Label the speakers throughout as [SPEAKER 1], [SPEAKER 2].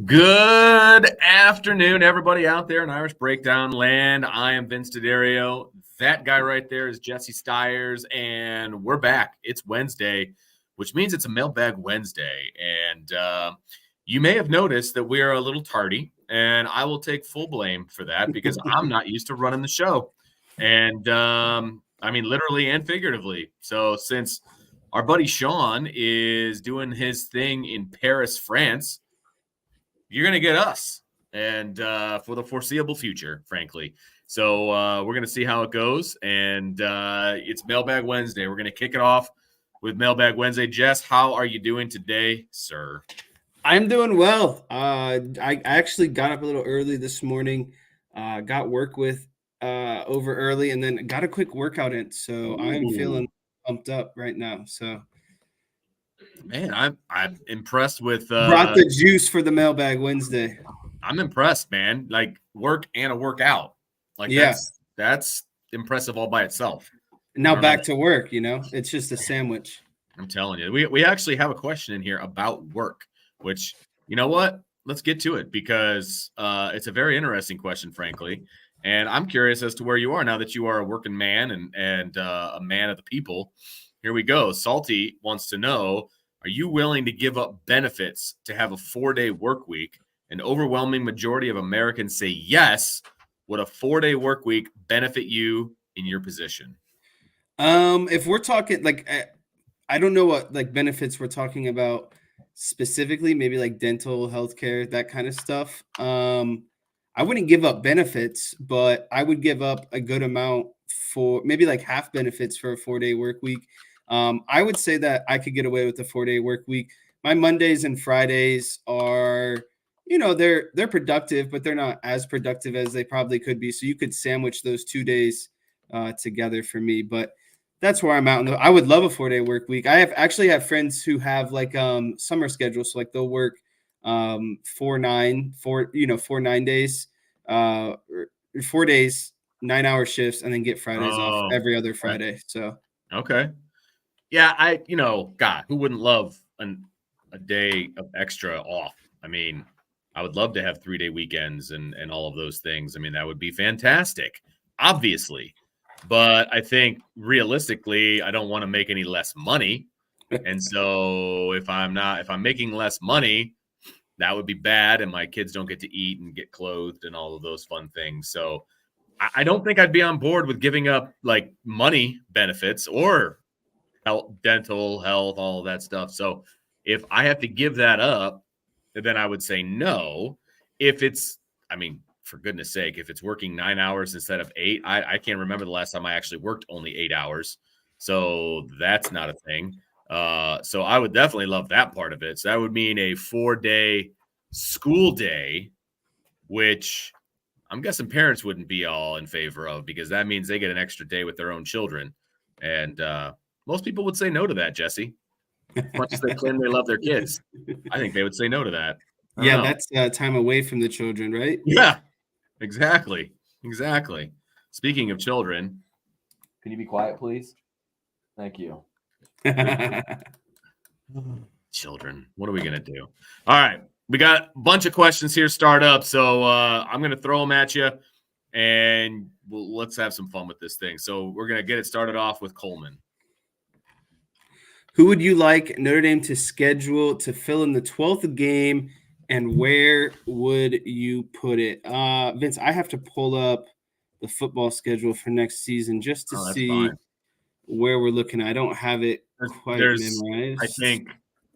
[SPEAKER 1] Good afternoon, everybody out there in Irish Breakdown land. I am Vince D'Addario. That guy right there is Jesse Stiers, and we're back. It's Wednesday, which means it's a Mailbag Wednesday. And you may have noticed that we are a little tardy, and I will take full blame for that because I'm not used to running the show. And I mean, literally and figuratively. So since our buddy Sean is doing his thing in Paris, France, you're going to get us and for the foreseeable future, frankly. So we're going to see how it goes. And it's Mailbag Wednesday. We're going to kick it off with Mailbag Wednesday. Jess, how are you doing today, sir?
[SPEAKER 2] I'm doing well. I actually got up a little early this morning, got work with over early, and then got a quick workout in. So I'm feeling pumped up right now. So,
[SPEAKER 1] man, I'm impressed with
[SPEAKER 2] brought the juice for the Mailbag Wednesday.
[SPEAKER 1] I'm impressed, man. Like work and a workout. Like that's impressive all by itself.
[SPEAKER 2] Now back to work, it's just a sandwich.
[SPEAKER 1] I'm telling you. We actually have a question in here about work, which, you know what? Let's get to it because it's a very interesting question, frankly. And I'm curious as to where you are now that you are a working man and a man of the people. Here we go. Salty wants to know, are you willing to give up benefits to have a 4-day work week? An overwhelming majority of Americans say yes. Would a 4-day work week benefit you in your position?
[SPEAKER 2] If we're talking I don't know what benefits we're talking about specifically, maybe like dental, healthcare, that kind of stuff. I wouldn't give up benefits, but I would give up a good amount for maybe like half benefits for a 4-day work week. I would say that I could get away with a 4-day work week. My Mondays and Fridays are, they're productive, but they're not as productive as they probably could be. So you could sandwich those 2 days together for me, but that's where I'm at. I would love a 4-day work week. I actually have friends who have summer schedules. So they'll work 4 9 days, 4 days, 9-hour shifts, and then get Fridays off every other Friday. So,
[SPEAKER 1] okay. Yeah. God, who wouldn't love a day of extra off? I mean, I would love to have 3-day weekends and all of those things. I mean, that would be fantastic, obviously. But I think realistically, I don't want to make any less money. And so if I'm making less money, that would be bad. And my kids don't get to eat and get clothed and all of those fun things. So I don't think I'd be on board with giving up like money benefits or dental, health, all of that stuff. So if I have to give that up, then I would say no. If it's, for goodness sake, if it's working 9 hours instead of 8, I can't remember the last time I actually worked only 8 hours. So that's not a thing. So I would definitely love that part of it. So that would mean a 4-day school day, which I'm guessing parents wouldn't be all in favor of because that means they get an extra day with their own children. And most people would say no to that, Jesse. As much as they claim they love their kids, I think they would say no to that.
[SPEAKER 2] Yeah, that's time away from the children, right?
[SPEAKER 1] Yeah. Exactly. Speaking of children, can you be quiet, please? Thank you. Children, what are we going to do? All right. We got a bunch of questions here start up. So I'm going to throw them at you and let's have some fun with this thing. So we're going to get it started off with Coleman.
[SPEAKER 2] Who would you like Notre Dame to schedule to fill in the 12th game? And where would you put it? Vince, I have to pull up the football schedule for next season just to see where we're looking. I don't have it quite memorized.
[SPEAKER 1] I think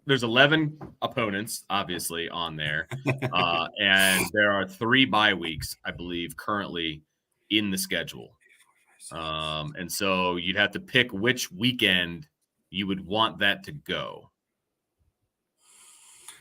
[SPEAKER 1] there's 11 opponents, obviously, on there. And there are 3 bye weeks, I believe, currently in the schedule. And so you'd have to pick which weekend you would want that to go.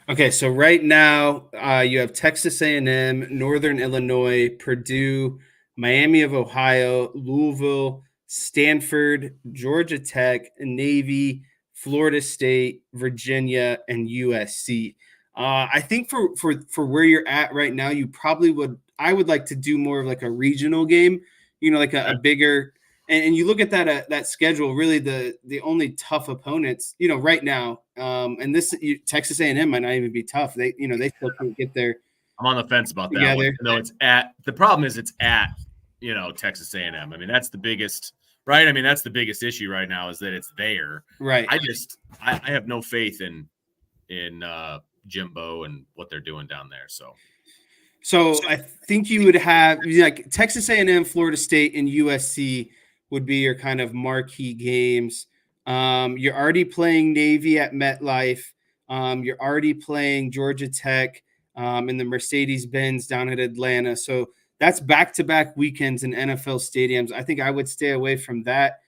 [SPEAKER 2] Okay, so right now you have Texas A&M, Northern Illinois, Purdue, Miami of Ohio, Louisville, Stanford, Georgia Tech, Navy, Florida State, Virginia, and USC. I think for where you're at right now, you probably would. I would like to do more of like a regional game, like a bigger. And you look at that schedule. Really, the only tough opponents, right now, and this Texas A&M might not even be tough. They still can't get there.
[SPEAKER 1] I'm on the fence about that one.
[SPEAKER 2] Together.
[SPEAKER 1] No, the problem is it's at Texas A&M. I mean, that's the biggest, right? I mean, that's the biggest issue right now is that it's there.
[SPEAKER 2] Right.
[SPEAKER 1] I have no faith in Jimbo and what they're doing down there.
[SPEAKER 2] So I think you would have like Texas A&M, Florida State, and USC would be your kind of marquee games. You're already playing Navy at MetLife. You're already playing Georgia Tech in the Mercedes-Benz down at Atlanta. So that's back-to-back weekends in NFL stadiums. I think I would stay away from that,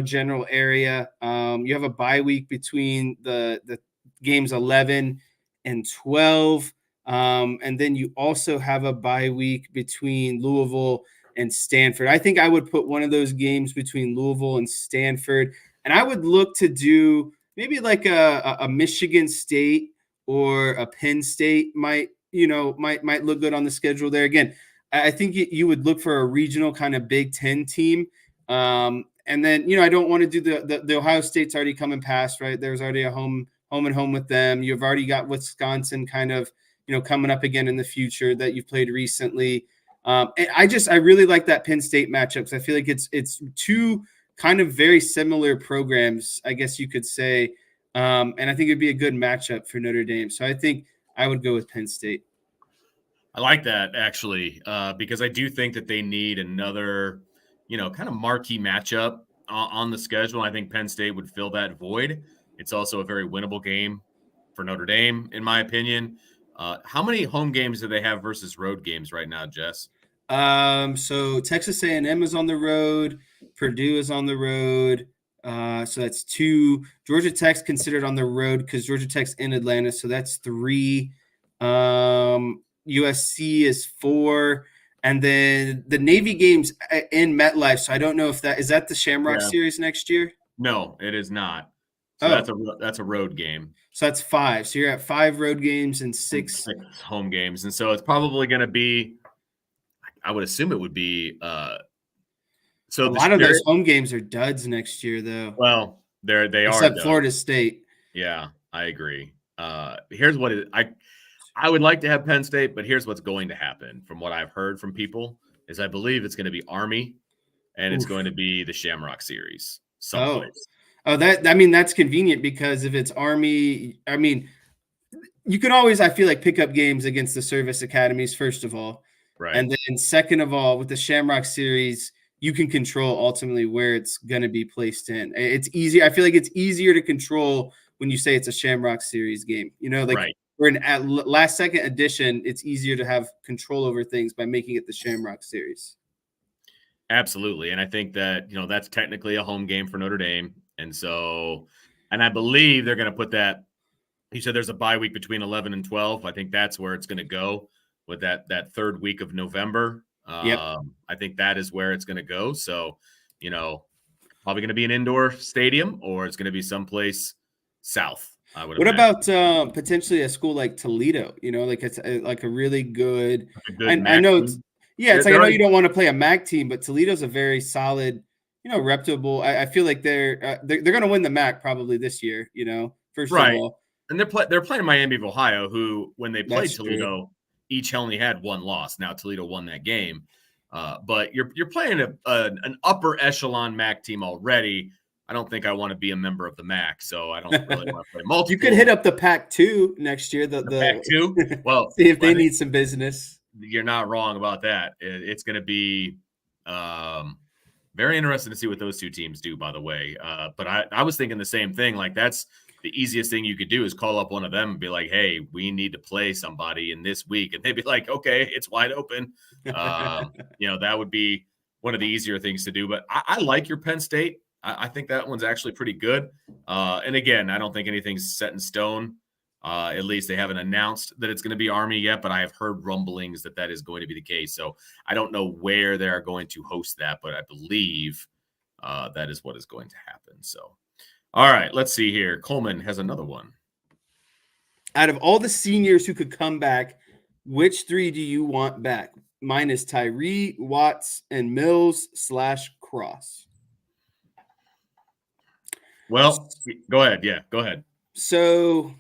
[SPEAKER 2] general area. You have a bye week between the games 11 and 12. And then you also have a bye week between Louisville and Stanford. I think I would put one of those games between Louisville and Stanford, and I would look to do maybe like a Michigan State or a Penn State might look good on the schedule there. Again, I think you would look for a regional kind of Big Ten team. And then, I don't want to do the Ohio State's already coming past, right? There's already a home and home with them. You've already got Wisconsin kind of, coming up again in the future that you've played recently. And I really like that Penn State matchup because I feel like it's two kind of very similar programs, I guess you could say. And I think it'd be a good matchup for Notre Dame. So I think I would go with Penn State.
[SPEAKER 1] I like that actually, because I do think that they need another, kind of marquee matchup on the schedule. I think Penn State would fill that void. It's also a very winnable game for Notre Dame, in my opinion. How many home games do they have versus road games right now, Jess?
[SPEAKER 2] So Texas A&M is on the road. Purdue is on the road. So that's 2. Georgia Tech's considered on the road because Georgia Tech's in Atlanta. So that's 3. USC is 4. And then the Navy games in MetLife. So I don't know if is that the Shamrock Series next year?
[SPEAKER 1] No, it is not. So that's a road game.
[SPEAKER 2] So that's 5. So you're at 5 road games and 6
[SPEAKER 1] home games. And so it's probably going to be, I would assume it would be.
[SPEAKER 2] So a lot of those home games are duds next year, though.
[SPEAKER 1] Well, they are.
[SPEAKER 2] Except Florida State.
[SPEAKER 1] Yeah, I agree. Here's what I would like to have Penn State, but here's what's going to happen from what I've heard from people is I believe it's going to be Army and it's going to be the Shamrock Series someplace.
[SPEAKER 2] Oh, that's convenient because if it's Army, you can always, I feel like, pick up games against the service academies, first of all.
[SPEAKER 1] Right.
[SPEAKER 2] And then second of all, with the Shamrock Series, you can control ultimately where it's going to be placed in. It's easy. I feel like it's easier to control when you say it's a Shamrock Series game.
[SPEAKER 1] Right.
[SPEAKER 2] We're in at last second edition. It's easier to have control over things by making it the Shamrock Series.
[SPEAKER 1] Absolutely. And I think that, that's technically a home game for Notre Dame. And I believe they're going to put that. He said there's a bye week between 11 and 12. I think that's where it's going to go with that third week of November. I think that is where it's going to go. So, probably going to be an indoor stadium or it's going to be someplace south.
[SPEAKER 2] What about potentially a school like Toledo? Like it's like a really good. I know it's it's like I know you don't want to play a MAC team, but Toledo's a very solid, reputable. I feel like they're going to win the MAC probably this year. First of all,
[SPEAKER 1] and they're playing Miami of Ohio, who when they played Toledo, each only had one loss. Now Toledo won that game, but you're playing an upper echelon MAC team already. I don't think I want to be a member of the MAC, so I don't really want to play multiple.
[SPEAKER 2] You could hit up the Pac-2 next year. The
[SPEAKER 1] Pac-2? Well,
[SPEAKER 2] see if they need some business.
[SPEAKER 1] You're not wrong about that. It's going to be very interesting to see what those two teams do, by the way. But I was thinking the same thing. Like, that's the easiest thing you could do is call up one of them and be like, hey, we need to play somebody in this week. And they'd be like, okay, it's wide open. That would be one of the easier things to do. But I like your Penn State. I think that one's actually pretty good. And again, I don't think anything's set in stone At least they haven't announced that it's going to be Army yet, but I have heard rumblings that that is going to be the case. So I don't know where they are going to host that, but I believe that is what is going to happen. So, all right, let's see here. Coleman has another one.
[SPEAKER 2] Out of all the seniors who could come back, which three do you want back? Mine is Tyree, Watts, and Mills / Cross.
[SPEAKER 1] Well, go ahead. Yeah, go ahead.
[SPEAKER 2] So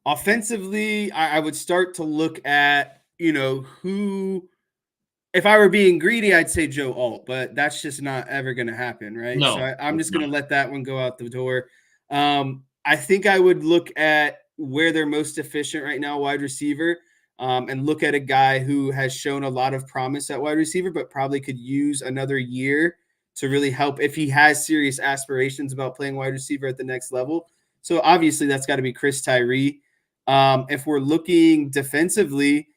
[SPEAKER 2] offensively, I would start to look at, who, if I were being greedy, I'd say Joe Alt, but that's just not ever going to happen, right?
[SPEAKER 1] No,
[SPEAKER 2] so I'm just going to let that one go out the door. I think I would look at where they're most efficient right now, wide receiver, and look at a guy who has shown a lot of promise at wide receiver, but probably could use another year to really help if he has serious aspirations about playing wide receiver at the next level. So obviously that's got to be Chris Tyree. If we're looking defensively,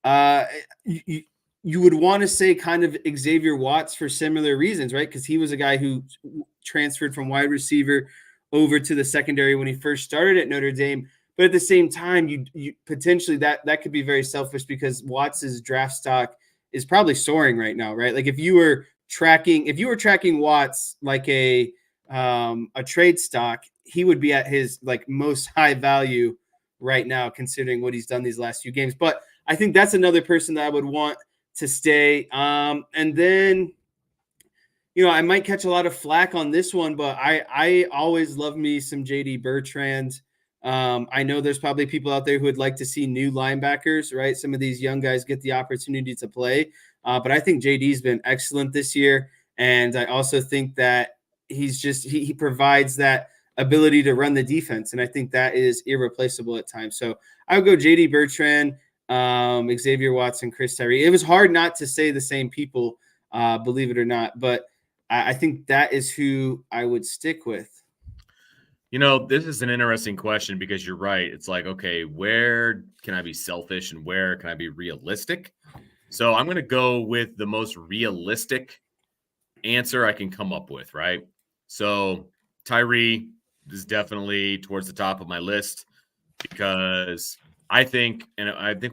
[SPEAKER 2] you would want to say kind of Xavier Watts for similar reasons, right? Because he was a guy who transferred from wide receiver over to the secondary when he first started at Notre Dame. But at the same time, you potentially that could be very selfish because Watts's draft stock is probably soaring right now, right? Like if you were tracking Watts like a trade stock, he would be at his like most high value right now, considering what he's done these last few games. But I think that's another person that I would want to stay. And then, I might catch a lot of flack on this one, but I always love me some JD Bertrand. I know there's probably people out there who would like to see new linebackers, right? Some of these young guys get the opportunity to play. But I think JD's been excellent this year. And I also think that he provides that ability to run the defense. And I think that is irreplaceable at times. So I would go JD Bertrand, Xavier Watson, Chris Tyree. It was hard not to say the same people, believe it or not. But I think that is who I would stick with.
[SPEAKER 1] This is an interesting question because you're right. It's like, okay, where can I be selfish and where can I be realistic? So I'm going to go with the most realistic answer I can come up with, right? So Tyree is definitely towards the top of my list because I think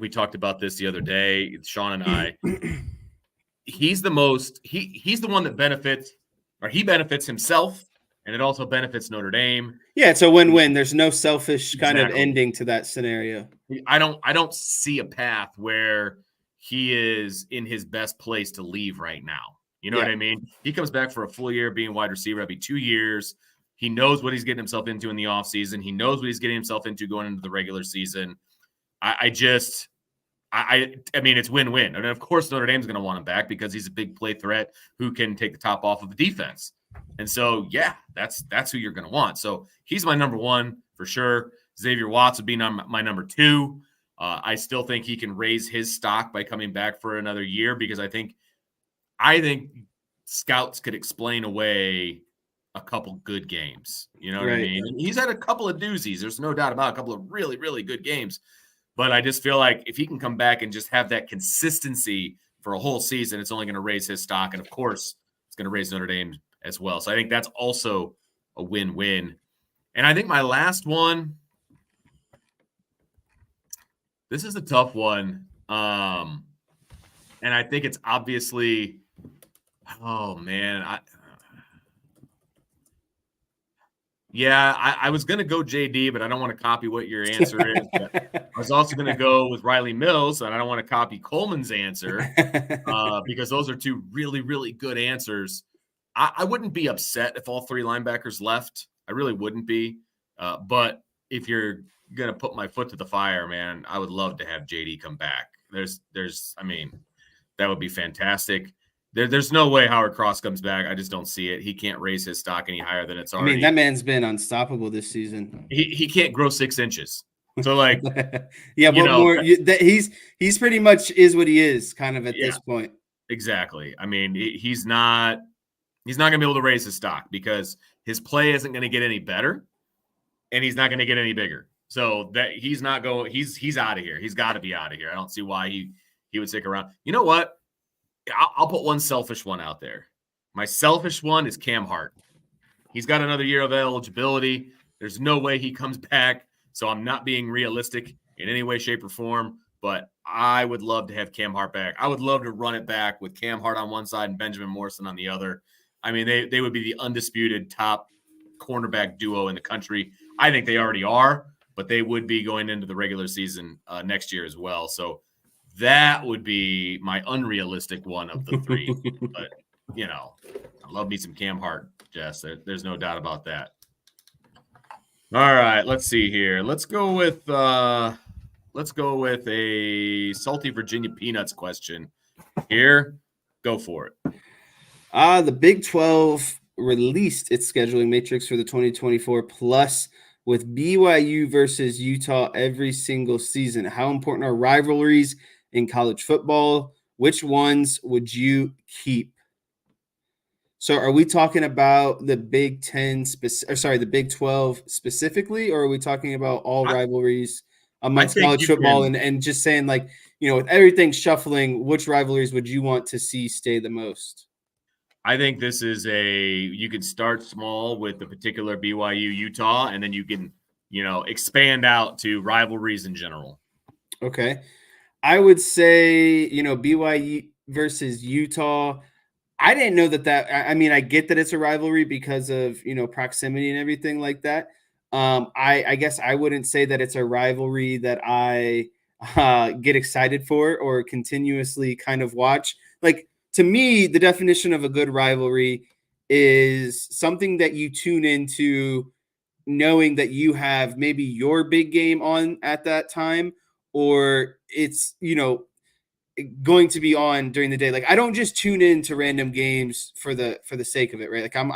[SPEAKER 1] we talked about this the other day, Sean and I, he's the one that benefits, or he benefits himself, and it also benefits Notre Dame.
[SPEAKER 2] Yeah, it's a win-win. There's no selfish kind of ending to that scenario.
[SPEAKER 1] I don't see a path where he is in his best place to leave right now. You know what I mean? He comes back for a full year being wide receiver. That'd be 2 years. He knows what he's getting himself into in the offseason. He knows what he's getting himself into going into the regular season. I mean, it's win-win. And of course, Notre Dame's going to want him back because he's a big play threat who can take the top off of the defense. And so, yeah, that's who you're going to want. So he's my number one for sure. Xavier Watts would be my number two. I still think he can raise his stock by coming back for another year because I think scouts could explain away a couple good games. You know what I mean? And he's had a couple of doozies. There's no doubt about a couple of really, really good games. But I just feel like if he can come back and just have that consistency for a whole season, it's only going to raise his stock. And, of course, it's going to raise Notre Dame as well. So I think that's also a win-win. And I think my last one, this is a tough one. And I think it's obviously, oh, man. I was going to go JD, but I don't want to copy what your answer is. But I was also going to go with Riley Mills, and I don't want to copy Coleman's answer because those are two really, really good answers. I wouldn't be upset if all three linebackers left. I really wouldn't be. But if you're going to put my foot to the fire, man, I would love to have JD come back. I mean, that would be fantastic. There's no way Howard Cross comes back. I just don't see it. He can't raise his stock any higher than it's already.
[SPEAKER 2] I mean, that man's been unstoppable this season.
[SPEAKER 1] He can't grow 6 inches. So, like,
[SPEAKER 2] yeah, but more he's pretty much is what he is kind of at this point.
[SPEAKER 1] Exactly. I mean, he's not going to be able to raise his stock because his play isn't going to get any better, and he's not going to get any bigger. So that he's not going. He's out of here. He's got to be out of here. I don't see why he would stick around. You know what? I'll put one selfish one out there. My selfish one is Cam Hart. He's got another year of eligibility. There's no way he comes back. So I'm not being realistic in any way, shape, or form, but I would love to have Cam Hart back. I would love to run it back with Cam Hart on one side and Benjamin Morrison on the other. I mean, they would be the undisputed top cornerback duo in the country. I think they already are, but they would be going into the regular season next year as well. So that would be my unrealistic one of the three. But, I love me some Cam Hart, Jess. There's no doubt about that. All right, let's see here. Let's go with a salty Virginia peanuts question. Here, go for it.
[SPEAKER 2] The Big 12 released its scheduling matrix for the 2024 plus with BYU versus Utah every single season. How important are rivalries in college football? Which ones would you keep? So are we talking about the Big 10 the Big 12 specifically, or are we talking about all rivalries amongst college football and just saying, like, with everything shuffling, which rivalries would you want to see stay the most?
[SPEAKER 1] I think this is you can start small with the particular BYU Utah, and then you can, expand out to rivalries in general.
[SPEAKER 2] Okay. I would say, BYU versus Utah. I didn't know that. I mean, I get that it's a rivalry because of, proximity and everything like that. I guess I wouldn't say that it's a rivalry that I get excited for or continuously kind of watch. Like, to me, the definition of a good rivalry is something that you tune into knowing that you have maybe your big game on at that time, or it's, going to be on during the day. Like, I don't just tune in to random games for the sake of it, right? Like, I'm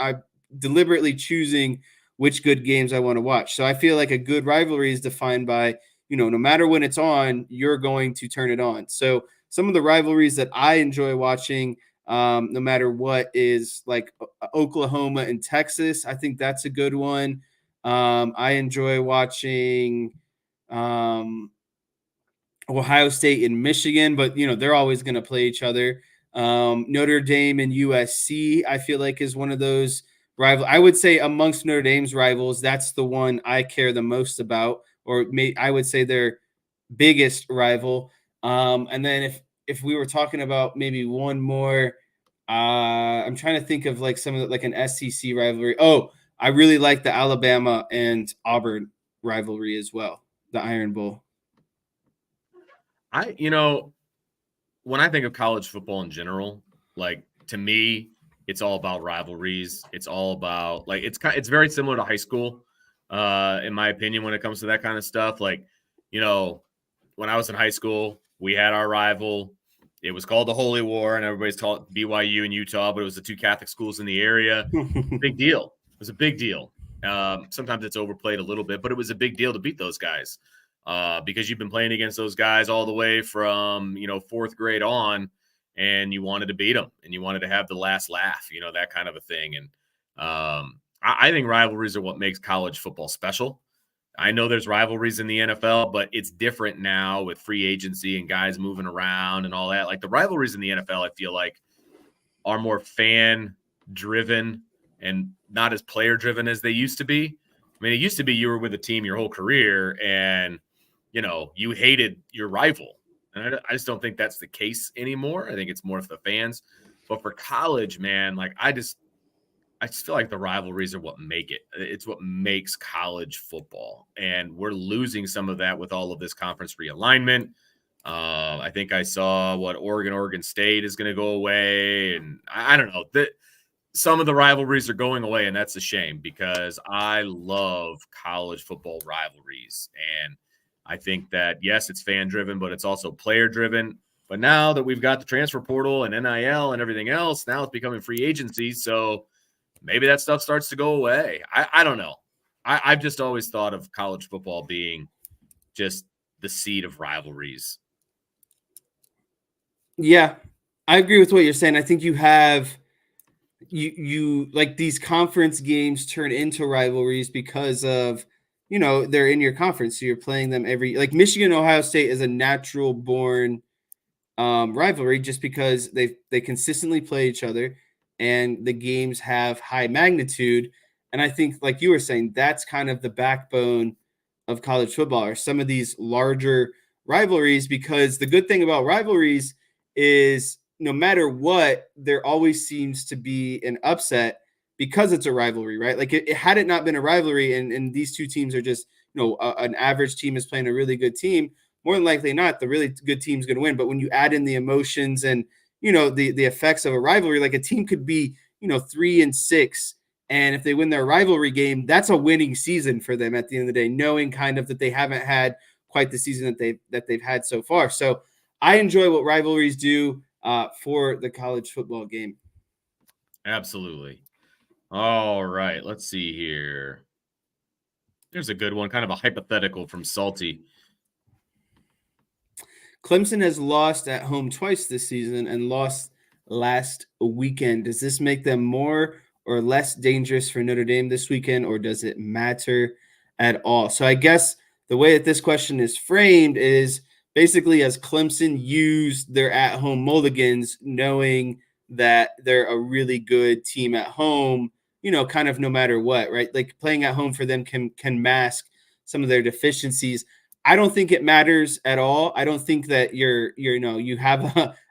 [SPEAKER 2] deliberately choosing which good games I want to watch. So I feel like a good rivalry is defined by, no matter when it's on, you're going to turn it on. So some of the rivalries that I enjoy watching, no matter what, is like Oklahoma and Texas. I think that's a good one. I enjoy watching Ohio State and Michigan, but they're always going to play each other. Notre Dame and USC, I feel like, is one of those rivals. I would say amongst Notre Dame's rivals, that's the one I care the most about, or I would say their biggest rival. And then if we were talking about maybe one more, I'm trying to think of like some of like an SEC rivalry. Oh, I really like the Alabama and Auburn rivalry as well, the Iron Bowl.
[SPEAKER 1] When I think of college football in general, like, to me, it's all about rivalries. It's all about, like, it's very similar to high school, in my opinion, when it comes to that kind of stuff. Like, when I was in high school, we had our rival. It was called the Holy War, and everybody's called it BYU and Utah, but it was the two Catholic schools in the area. Big deal. It was a big deal. Sometimes it's overplayed a little bit, but it was a big deal to beat those guys. Because you've been playing against those guys all the way from, fourth grade on, and you wanted to beat them and you wanted to have the last laugh, that kind of a thing. And I think rivalries are what makes college football special. I know there's rivalries in the NFL, but it's different now with free agency and guys moving around and all that. Like, the rivalries in the NFL, I feel like, are more fan driven and not as player driven as they used to be. I mean, it used to be you were with a team your whole career and you hated your rival. And I just don't think that's the case anymore. I think it's more for the fans. But for college, man, like, I just feel like the rivalries are what make it. It's what makes college football. And we're losing some of that with all of this conference realignment. I think I saw Oregon State is going to go away. And I don't know. Some of the rivalries are going away, and that's a shame because I love college football rivalries. And I think that, yes, it's fan-driven, but it's also player-driven. But now that we've got the transfer portal and NIL and everything else, now it's becoming free agency. So maybe that stuff starts to go away. I don't know. I've just always thought of college football being just the seed of rivalries.
[SPEAKER 2] Yeah, I agree with what you're saying. I think you have you like these conference games turn into rivalries because of they're in your conference, so you're playing them like Michigan Ohio State is a natural born rivalry just because they consistently play each other and the games have high magnitude. And I think, like you were saying, that's kind of the backbone of college football are some of these larger rivalries, because the good thing about rivalries is no matter what, there always seems to be an upset because it's a rivalry, right? Like had it not been a rivalry and these two teams are just, an average team is playing a really good team, more than likely not, the really good team's going to win. But when you add in the emotions and, the effects of a rivalry, like a team could be, 3-6. And if they win their rivalry game, that's a winning season for them at the end of the day, knowing kind of that they haven't had quite the season that they've had so far. So I enjoy what rivalries do for the college football game.
[SPEAKER 1] Absolutely. All right, let's see here. There's a good one, kind of a hypothetical from Salty.
[SPEAKER 2] Clemson has lost at home twice this season and lost last weekend. Does this make them more or less dangerous for Notre Dame this weekend, or does it matter at all? So I guess the way that this question is framed is basically, as Clemson used their at-home mulligans, knowing that they're a really good team at home, kind of no matter what, right? Like playing at home for them can mask some of their deficiencies. I don't think it matters at all. I don't think that you have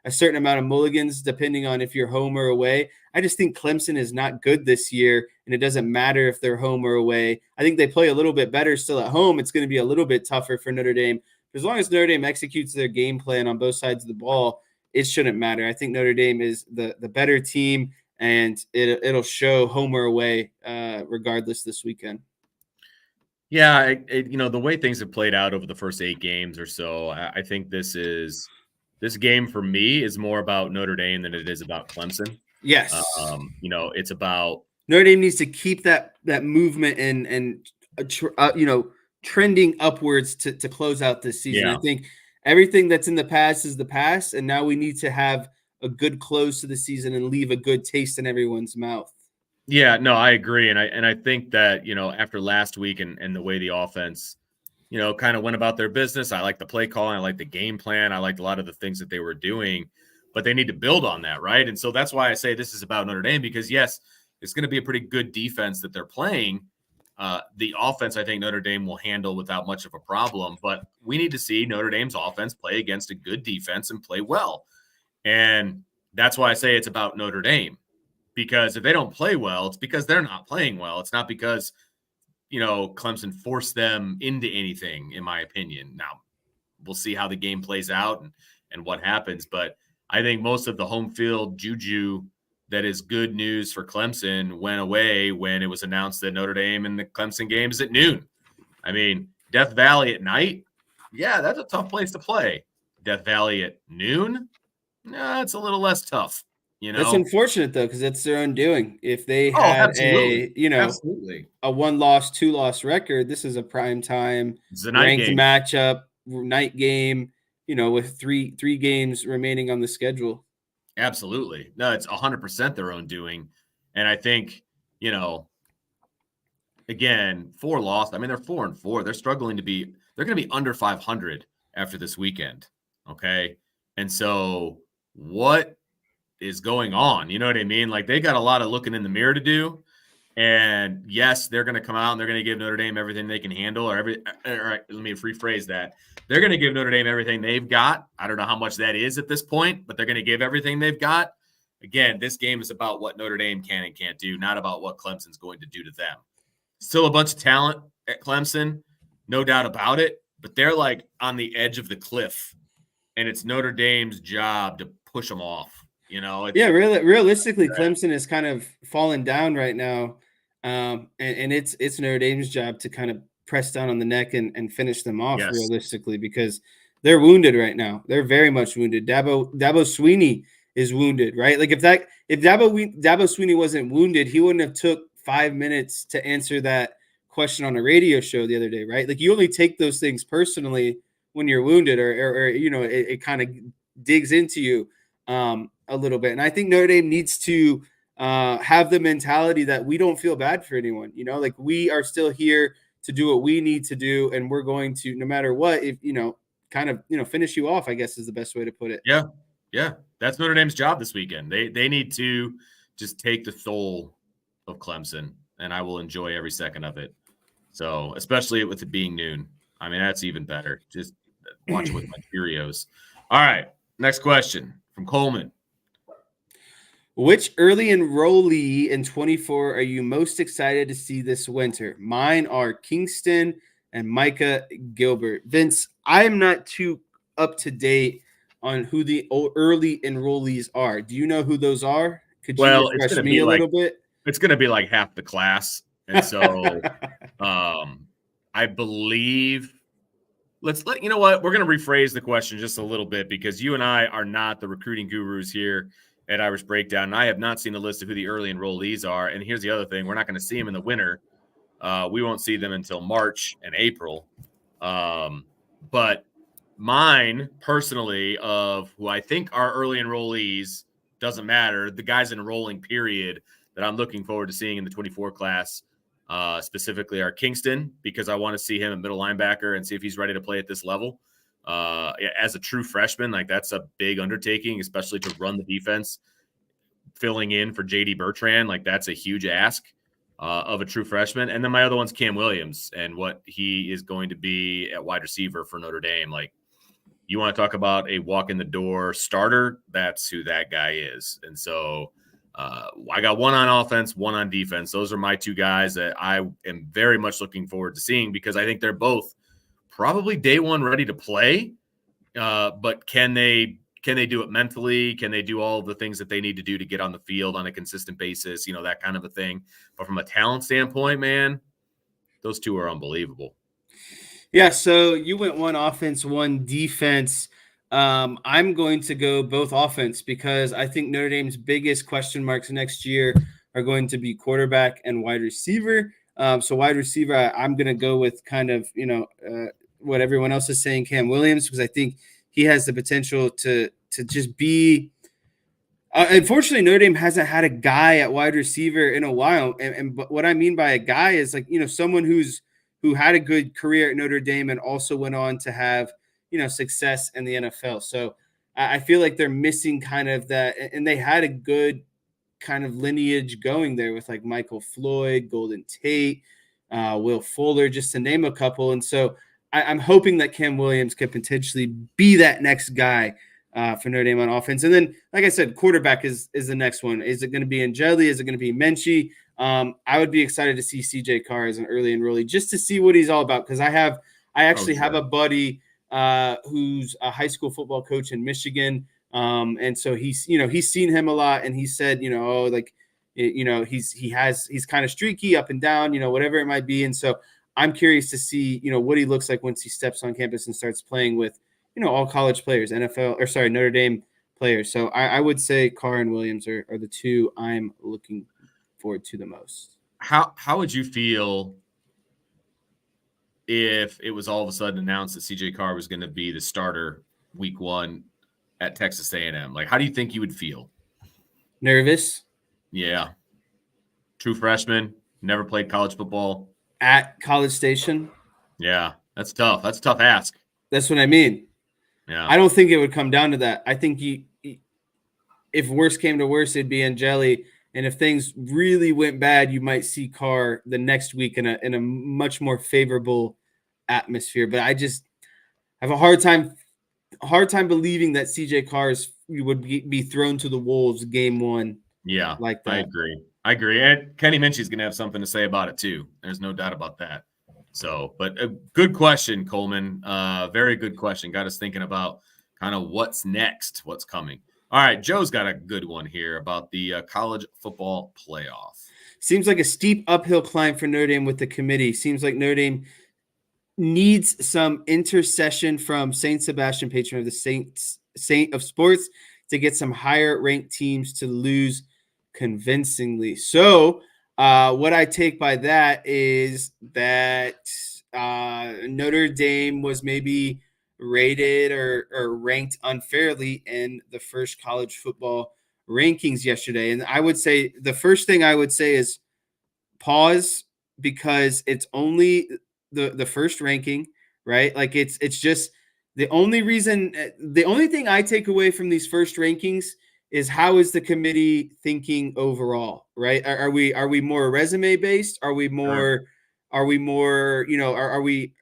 [SPEAKER 2] a certain amount of mulligans depending on if you're home or away. I just think Clemson is not good this year, and it doesn't matter if they're home or away. I think they play a little bit better still at home. It's going to be a little bit tougher for Notre Dame. As long as Notre Dame executes their game plan on both sides of the ball, it shouldn't matter. I think Notre Dame is the better team, and it'll show home or away regardless this weekend.
[SPEAKER 1] Yeah, the way things have played out over the first 8 games or so, I think this game for me is more about Notre Dame than it is about Clemson.
[SPEAKER 2] Yes.
[SPEAKER 1] It's about
[SPEAKER 2] Notre Dame needs to keep that movement and trending upwards to close out this season.
[SPEAKER 1] Yeah.
[SPEAKER 2] I think everything that's in the past is the past, and now we need to have a good close to the season and leave a good taste in everyone's mouth.
[SPEAKER 1] Yeah, no, I agree. And I think that, after last week and the way the offense, kind of went about their business, I like the play calling, I like the game plan, I liked a lot of the things that they were doing, but they need to build on that, right? And so that's why I say this is about Notre Dame, because yes, it's going to be a pretty good defense that they're playing. The offense, I think Notre Dame will handle without much of a problem, but we need to see Notre Dame's offense play against a good defense and play well. And that's why I say it's about Notre Dame. Because if they don't play well, it's because they're not playing well. It's not because, Clemson forced them into anything, in my opinion. Now, we'll see how the game plays out and what happens. But I think most of the home field juju that is good news for Clemson went away when it was announced that Notre Dame and the Clemson game is at noon. I mean, Death Valley at night, yeah, that's a tough place to play. Death Valley at noon, it's a little less tough.
[SPEAKER 2] That's unfortunate though, because it's their own doing. If they had
[SPEAKER 1] absolutely.
[SPEAKER 2] a 1-loss, 2-loss record, this is a prime time ranked matchup, night game, with three games remaining on the schedule.
[SPEAKER 1] Absolutely. No, it's 100% their own doing. And I think, again, 4 loss. I mean, they're 4-4. They're struggling they're going to be under 500 after this weekend. Okay. And so what is going on? You know what I mean? Like, they got a lot of looking in the mirror to do. And yes, they're going to come out and they're going to give Notre Dame everything they can handle, or let me rephrase that. They're going to give Notre Dame everything they've got. I don't know how much that is at this point, but they're going to give everything they've got. Again, this game is about what Notre Dame can and can't do, not about what Clemson's going to do to them. Still a bunch of talent at Clemson, no doubt about it, but they're like on the edge of the cliff, and it's Notre Dame's job to push them off.
[SPEAKER 2] Realistically, Clemson is kind of falling down right now. And it's Notre Dame's job to kind of press down on the neck and finish them off realistically, because they're wounded right now. They're very much wounded. Dabo Swinney is wounded, right? Like if Dabo Swinney wasn't wounded, he wouldn't have took 5 minutes to answer that question on a radio show the other day, right? Like you only take those things personally when you're wounded, or it kind of digs into you a little bit. And I think Notre Dame needs to have the mentality that we don't feel bad for anyone. Like we are still here to do what we need to do, and we're going to, no matter what, if finish you off, I guess is the best way to put it.
[SPEAKER 1] Yeah, that's Notre Dame's job this weekend. They need to just take the soul of Clemson, and I will enjoy every second of it. So, especially with it being noon. I mean, that's even better. Just watch it with my Cheerios. All right. Next question from Coleman.
[SPEAKER 2] Which early enrollee in 24 are you most excited to see this winter? Mine are Kingston and Micah Gilbert. Vince, I am not too up to date on who the early enrollees are. Do you know who those are? Could you
[SPEAKER 1] Well, it's
[SPEAKER 2] refresh
[SPEAKER 1] going to
[SPEAKER 2] me
[SPEAKER 1] be
[SPEAKER 2] a
[SPEAKER 1] like
[SPEAKER 2] little bit?
[SPEAKER 1] half the class. And so I believe you know what? We're going to rephrase the question just a little bit because you and I are not the recruiting gurus here at Irish Breakdown. And I have not seen a list of who the early enrollees are. And here's the other thing: we're not going to see them in the winter. We won't see them until March and April. But mine personally, of who I think are early enrollees, doesn't matter. The guys enrolling, period, that I'm looking forward to seeing in the 24 class. Specifically are Kingston, because I want to see him at middle linebacker and see if he's ready to play at this level. As a true freshman, like that's a big undertaking, especially to run the defense, filling in for JD Bertrand. Like that's a huge ask of a true freshman. And then my other one's Cam Williams and what he is going to be at wide receiver for Notre Dame. Like you want to talk about a walk in the door starter, that's who that guy is. And so I got one on offense, one on defense. Those are my two guys that I am very much looking forward to seeing because I think they're both probably day one ready to play. But can they do it mentally? Can they do all the things that they need to do to get on the field on a consistent basis? You know, that kind of a thing. But from a talent standpoint, man, those two are unbelievable.
[SPEAKER 2] Yeah, so you went one offense, one defense. I'm going to go both offense because I think Notre Dame's biggest question marks next year are going to be quarterback and wide receiver. So wide receiver, I'm going to go with kind of, what everyone else is saying, Cam Williams, because I think he has the potential to just be unfortunately, Notre Dame hasn't had a guy at wide receiver in a while, and what I mean by a guy is like someone who had a good career at Notre Dame and also went on to have success in the NFL. So I feel like they're missing kind of that, and they had a good kind of lineage going there with like Michael Floyd, Golden Tate, Will Fuller, just to name a couple. And so I'm hoping that Cam Williams could potentially be that next guy for Notre Dame on offense. And then, like I said, quarterback is the next one. Is it going to be Angeli? Is it going to be Menchie? I would be excited to see CJ Carr as an early enrollee just to see what he's all about. Because I actually have a buddy who's a high school football coach in Michigan. And so he's seen him a lot, and he said, he's kind of streaky up and down, whatever it might be. And so I'm curious to see, what he looks like once he steps on campus and starts playing with, all college players, Notre Dame players. So I would say Carr and Williams are the two I'm looking forward to the most.
[SPEAKER 1] How would you feel if it was all of a sudden announced that CJ Carr was going to be the starter week one at Texas A&M? Like, how do you think you would feel?
[SPEAKER 2] Nervous.
[SPEAKER 1] Yeah. True freshman, never played college football.
[SPEAKER 2] At College Station.
[SPEAKER 1] Yeah, that's tough. That's a tough ask.
[SPEAKER 2] That's what I mean.
[SPEAKER 1] Yeah.
[SPEAKER 2] I don't think it would come down to that. I think if worse came to worse, it'd be Angeli. And if things really went bad, you might see Carr the next week in a much more favorable atmosphere. But I just have a hard time believing that CJ Carr would be thrown to the wolves game one.
[SPEAKER 1] Yeah,
[SPEAKER 2] like that.
[SPEAKER 1] I agree. And Kenny Minchie's going to have something to say about it too. There's no doubt about that. So, but a good question, Coleman. Very good question. Got us thinking about kind of what's next, what's coming. All right, Joe's got a good one here about the college football playoff.
[SPEAKER 2] Seems like a steep uphill climb for Notre Dame with the committee. Seems like Notre Dame needs some intercession from Saint Sebastian, patron of the Saint of Sports, to get some higher ranked teams to lose convincingly. So what I take by that is that Notre Dame was maybe rated or ranked unfairly in the first college football rankings yesterday. And I would say the first thing I would say is pause, because it's only the first ranking, right? Like it's just the only thing I take away from these first rankings is how is the committee thinking overall, right? Are we more resume based? Are we more Are we more, are we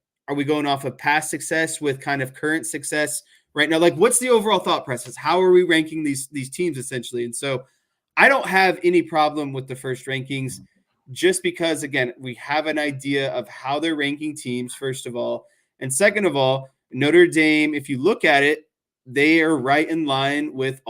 [SPEAKER 2] going off of past success with kind of current success right now? Like, what's the overall thought process? How are we ranking these teams essentially? And so I don't have any problem with the first rankings just because, again, we have an idea of how they're ranking teams, first of all. And second of all, Notre Dame, if you look at it, they are right in line with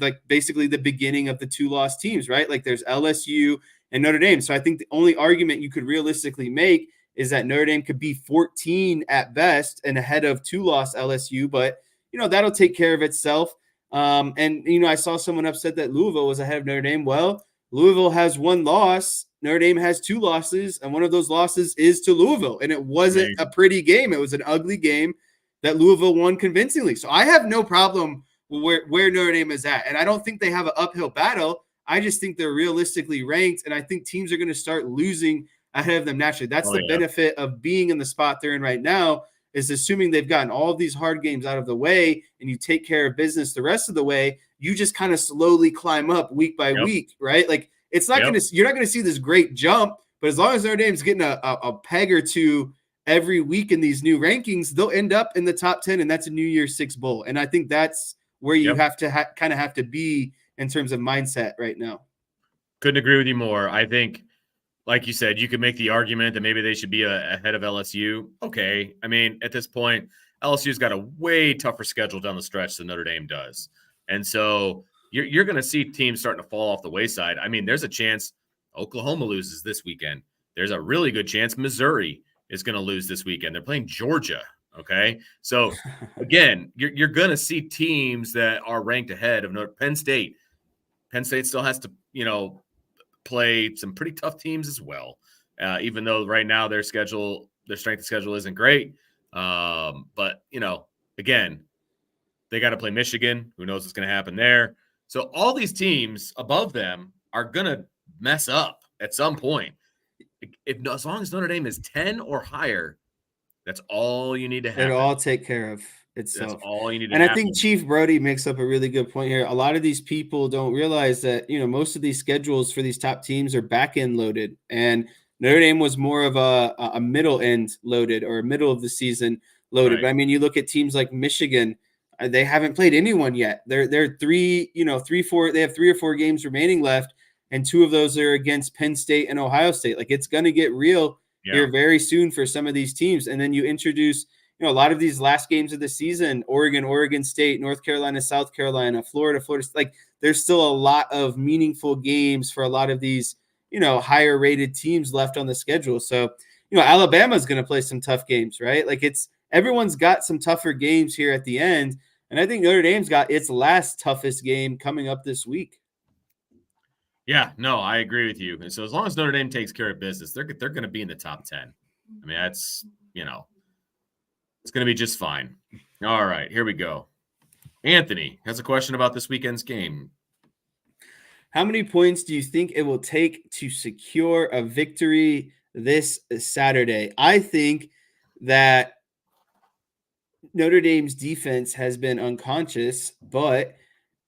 [SPEAKER 2] like basically the beginning of the 2-loss teams, right? Like there's LSU and Notre Dame. So I think the only argument you could realistically make is that Notre Dame could be 14 at best and ahead of 2-loss LSU, but that'll take care of itself. And I saw someone upset that Louisville was ahead of Notre Dame. Well, Louisville has 1 loss. Notre Dame has 2 losses, and one of those losses is to Louisville. And it wasn't a pretty game. It was an ugly game that Louisville won convincingly. So I have no problem where Notre Dame is at. And I don't think they have an uphill battle. I just think they're realistically ranked, and I think teams are going to start losing ahead of them naturally. That's the benefit of being in the spot they're in right now, is assuming they've gotten all of these hard games out of the way and you take care of business the rest of the way, you just kind of slowly climb up week by week, right? Like it's not you're not going to see this great jump, but as long as Notre Dame's getting a peg or two every week in these new rankings, they'll end up in the top 10, and that's a New Year's Six bowl. And I think that's where you have to kind of have to be in terms of mindset right now.
[SPEAKER 1] Couldn't agree with you more. I think, like you said, you could make the argument that maybe they should be ahead of LSU. Okay. I mean, at this point, LSU's got a way tougher schedule down the stretch than Notre Dame does. And so you're going to see teams starting to fall off the wayside. I mean, there's a chance Oklahoma loses this weekend. There's a really good chance Missouri is going to lose this weekend. They're playing Georgia. Okay. So again, you're going to see teams that are ranked ahead of Penn State. Penn State still has to, play some pretty tough teams as well. Even though right now their strength of schedule isn't great. But again, they got to play Michigan. Who knows what's going to happen there? So all these teams above them are going to mess up at some point. As long as Notre Dame is 10 or higher, that's all you need to have.
[SPEAKER 2] It'll all take care of itself.
[SPEAKER 1] That's all you need to
[SPEAKER 2] And
[SPEAKER 1] happen.
[SPEAKER 2] I think Chief Brody makes up a really good point here. A lot of these people don't realize that, most of these schedules for these top teams are back end loaded, and Notre Dame was more of a middle end loaded, or middle of the season loaded. Right. But I mean, you look at teams like Michigan, they haven't played anyone yet. They're 3, 4. They have 3 or 4 games remaining left, and 2 of those are against Penn State and Ohio State. Like, it's going to get real here very soon for some of these teams. And then you introduce, a lot of these last games of the season: Oregon State, North Carolina, South Carolina, Florida. Like, there's still a lot of meaningful games for a lot of these, higher rated teams left on the schedule. So, Alabama's going to play some tough games, right? Like, everyone's got some tougher games here at the end. And I think Notre Dame's got its last toughest game coming up this week.
[SPEAKER 1] Yeah, no, I agree with you. And so as long as Notre Dame takes care of business, they're going to be in the top 10. I mean, that's, it's going to be just fine. All right, here we go. Anthony has a question about this weekend's game.
[SPEAKER 2] How many points do you think it will take to secure a victory this Saturday? I think that Notre Dame's defense has been unconscious, but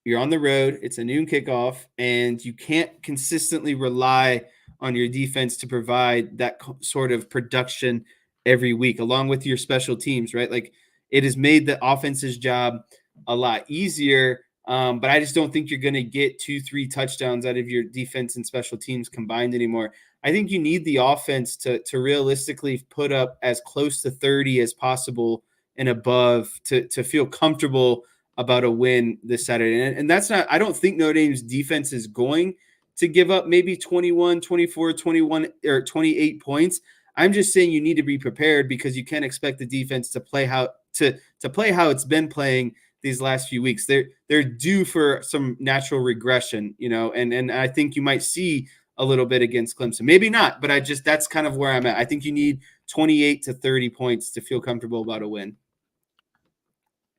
[SPEAKER 2] you're on the road. It's a noon kickoff, and you can't consistently rely on your defense to provide that sort of production every week, along with your special teams, right? Like, it has made the offense's job a lot easier, but I just don't think you're going to get 2-3 touchdowns out of your defense and special teams combined anymore. I think you need the offense to realistically put up as close to 30 as possible and above to feel comfortable about a win this Saturday. And that's not, I don't think Notre Dame's defense is going to give up maybe 21, 24, 21, or 28 points. I'm just saying you need to be prepared, because you can't expect the defense to play how it's been playing these last few weeks. They're due for some natural regression, and I think you might see a little bit against Clemson. Maybe not, but that's kind of where I'm at. I think you need 28 to 30 points to feel comfortable about a win.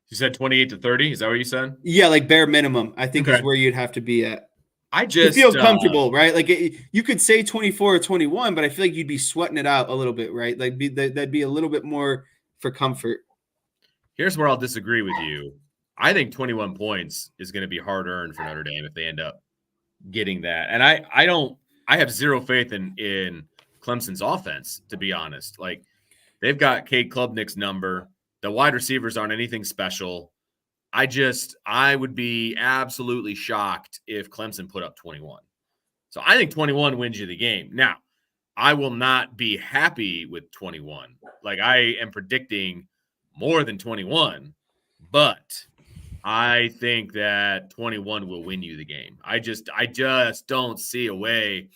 [SPEAKER 1] You said 28 to 30? Is that what you said?
[SPEAKER 2] Yeah, like bare minimum, I think is where you'd have to be at.
[SPEAKER 1] I just
[SPEAKER 2] feel comfortable, right? Like, you could say 24 or 21, but I feel like you'd be sweating it out a little bit, right? Like, that'd be a little bit more for comfort.
[SPEAKER 1] Here's where I'll disagree with you. I think 21 points is going to be hard earned for Notre Dame if they end up getting that. And I have zero faith in Clemson's offense, to be honest. Like, they've got Cade Klubnik's number. The wide receivers aren't anything special. I would be absolutely shocked if Clemson put up 21. So I think 21 wins you the game. Now, I will not be happy with 21. Like, I am predicting more than 21, but I think that 21 will win you the game. I just don't see a way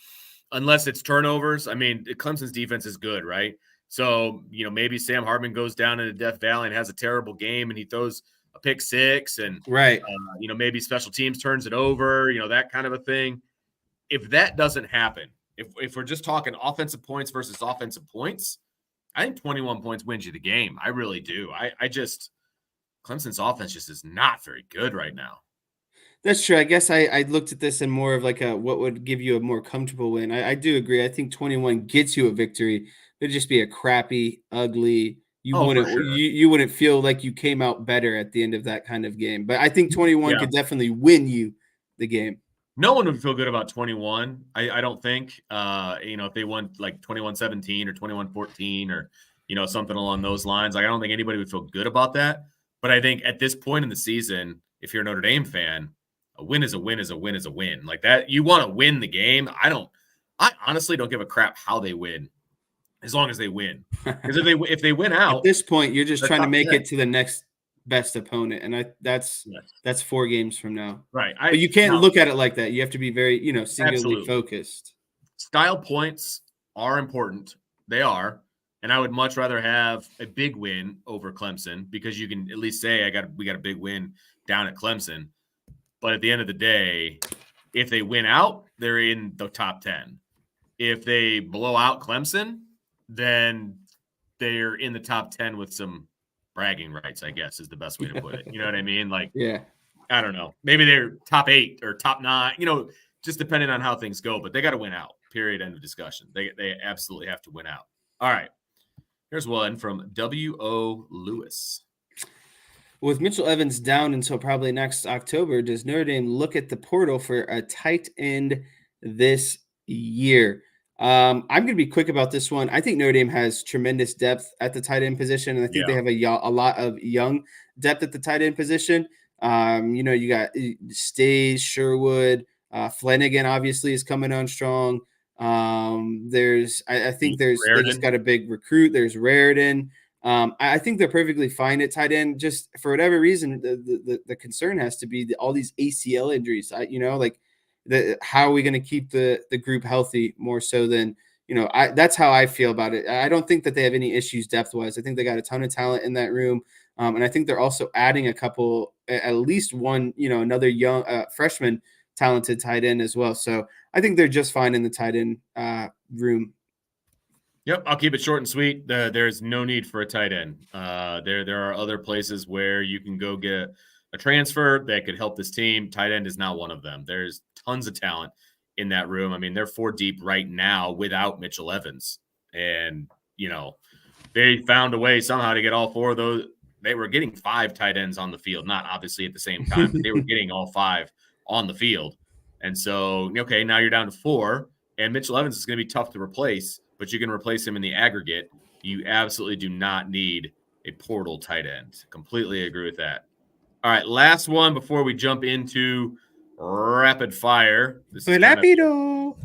[SPEAKER 1] unless it's turnovers. I mean, Clemson's defense is good, right? So, maybe Sam Hartman goes down into Death Valley and has a terrible game and he throws a pick six and,
[SPEAKER 2] right.
[SPEAKER 1] Maybe special teams turns it over, that kind of a thing. If that doesn't happen, if we're just talking offensive points versus offensive points, I think 21 points wins you the game. I really do. Clemson's offense just is not very good right now.
[SPEAKER 2] That's true. I guess I looked at this in more of like what would give you a more comfortable win. I do agree. I think 21 gets you a victory. It'd just be a crappy, ugly. You wouldn't
[SPEAKER 1] for sure.
[SPEAKER 2] you wouldn't feel like you came out better at the end of that kind of game. But I think 21 could definitely win you the game.
[SPEAKER 1] No one would feel good about 21. I don't think. If they won like 21-17 or 21-14 or something along those lines. Like, I don't think anybody would feel good about that. But I think at this point in the season, if you're a Notre Dame fan, a win is a win is a win is a win. Like that, you want to win the game. I honestly don't give a crap how they win, as long as they win. Because if they win out
[SPEAKER 2] at this point, you're just trying to make
[SPEAKER 1] 10.
[SPEAKER 2] it to the next best opponent, and that's 4 games from now,
[SPEAKER 1] right?
[SPEAKER 2] But you can't look at it like that. You have to be very, singularly
[SPEAKER 1] absolutely
[SPEAKER 2] focused.
[SPEAKER 1] Style points are important. They are. And I would much rather have a big win over Clemson because you can at least say we got a big win down at Clemson. But at the end of the day, if they win out, they're in the top 10. If they blow out Clemson, then they're in the top 10 with some bragging rights, I guess is the best way to put it. You know what I mean? Like,
[SPEAKER 2] yeah,
[SPEAKER 1] I don't know. Maybe they're top 8 or top 9, just depending on how things go. But they got to win out, period, end of discussion. They absolutely have to win out. All right. Here's one from W.O. Lewis.
[SPEAKER 2] With Mitchell Evans down until probably next October, does Notre Dame look at the portal for a tight end this year? I'm going to be quick about this one. I think Notre Dame has tremendous depth at the tight end position, and I think they have a lot of young depth at the tight end position. You got Stays, Sherwood, Flanagan obviously is coming on strong. They just got a big recruit. There's Raritan. I think they're perfectly fine at tight end. Just for whatever reason, the concern has to be all these ACL injuries. How are we going to keep the group healthy more so than that's how I feel about it. I don't think that they have any issues depth wise. I think they got a ton of talent in that room, and I think they're also adding a couple, at least one, another young freshman talented tight end as well. So I think they're just fine in the tight end room.
[SPEAKER 1] Yep, I'll keep it short and sweet. There's no need for a tight end. There are other places where you can go get a transfer that could help this team. Tight end is not one of them. There's tons of talent in that room. I mean, they're 4 deep right now without Mitchell Evans. And, they found a way somehow to get all 4 of those. They were getting 5 tight ends on the field, not obviously at the same time, but they were getting all 5 on the field. And so, okay, now you're down to 4, and Mitchell Evans is going to be tough to replace, but you can replace him in the aggregate. You absolutely do not need a portal tight end. Completely agree with that. All right, last one before we jump into rapid fire. This is kind of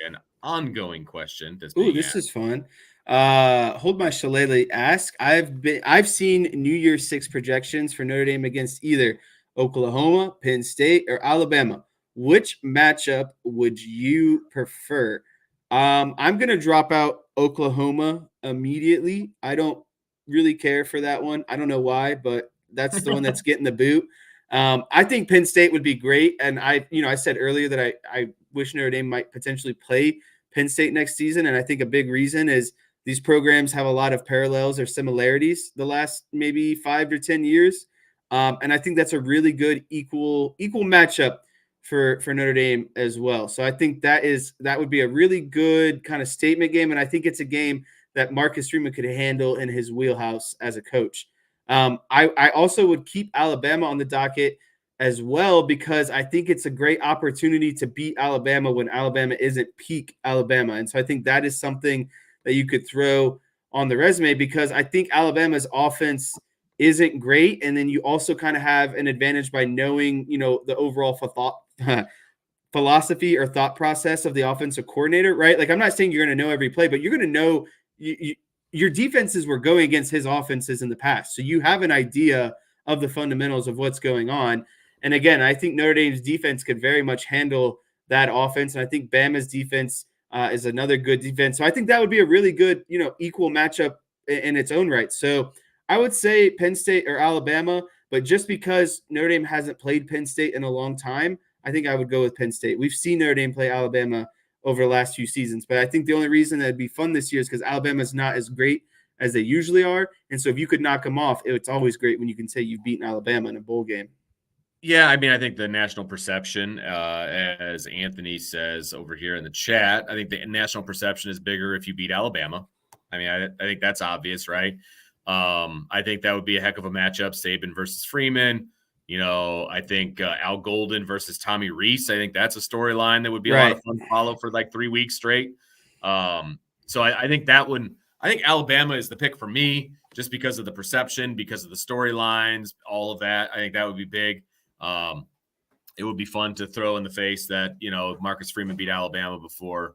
[SPEAKER 1] an ongoing question.
[SPEAKER 2] This is fun. Hold my shillelagh. Ask. I've seen New Year's 6 projections for Notre Dame against either Oklahoma, Penn State, or Alabama. Which matchup would you prefer? I'm going to drop out Oklahoma immediately. I don't really care for that one. I don't know why, but that's the one that's getting the boot. I think Penn State would be great. And I said earlier that I wish Notre Dame might potentially play Penn State next season. And I think a big reason is these programs have a lot of parallels or similarities the last maybe 5 to 10 years. And I think that's a really good equal matchup for Notre Dame as well. So I think that would be a really good kind of statement game. And I think it's a game that Marcus Freeman could handle in his wheelhouse as a coach. I also would keep Alabama on the docket as well, because I think it's a great opportunity to beat Alabama when Alabama isn't peak Alabama. And so I think that is something that you could throw on the resume, because I think Alabama's offense isn't great. And then you also kind of have an advantage by knowing, the overall philosophy or thought process of the offensive coordinator, right? Like, I'm not saying you're going to know every play, but you're going to know your defenses were going against his offenses in the past. So you have an idea of the fundamentals of what's going on. And again, I think Notre Dame's defense could very much handle that offense. And I think Bama's defense is another good defense. So I think that would be a really good, equal matchup in its own right. So I would say Penn State or Alabama, but just because Notre Dame hasn't played Penn State in a long time, I think I would go with Penn State. We've seen Notre Dame play Alabama over the last few seasons, but I think the only reason that'd be fun this year is because Alabama's not as great as they usually are. And so if you could knock them off, it's always great when you can say you've beaten Alabama in a bowl game.
[SPEAKER 1] Yeah, I mean, I think the national perception, as Anthony says over here in the chat, I think the national perception is bigger if you beat Alabama. I mean, I think that's obvious, right? I think that would be a heck of a matchup, Saban versus Freeman. I think Al Golden versus Tommy Reese. I think that's a storyline that would be a lot of fun to follow for like 3 weeks straight. So I think that one, I think Alabama is the pick for me, just because of the perception, because of the storylines, all of that. I think that would be big. It would be fun to throw in the face that, Marcus Freeman beat Alabama before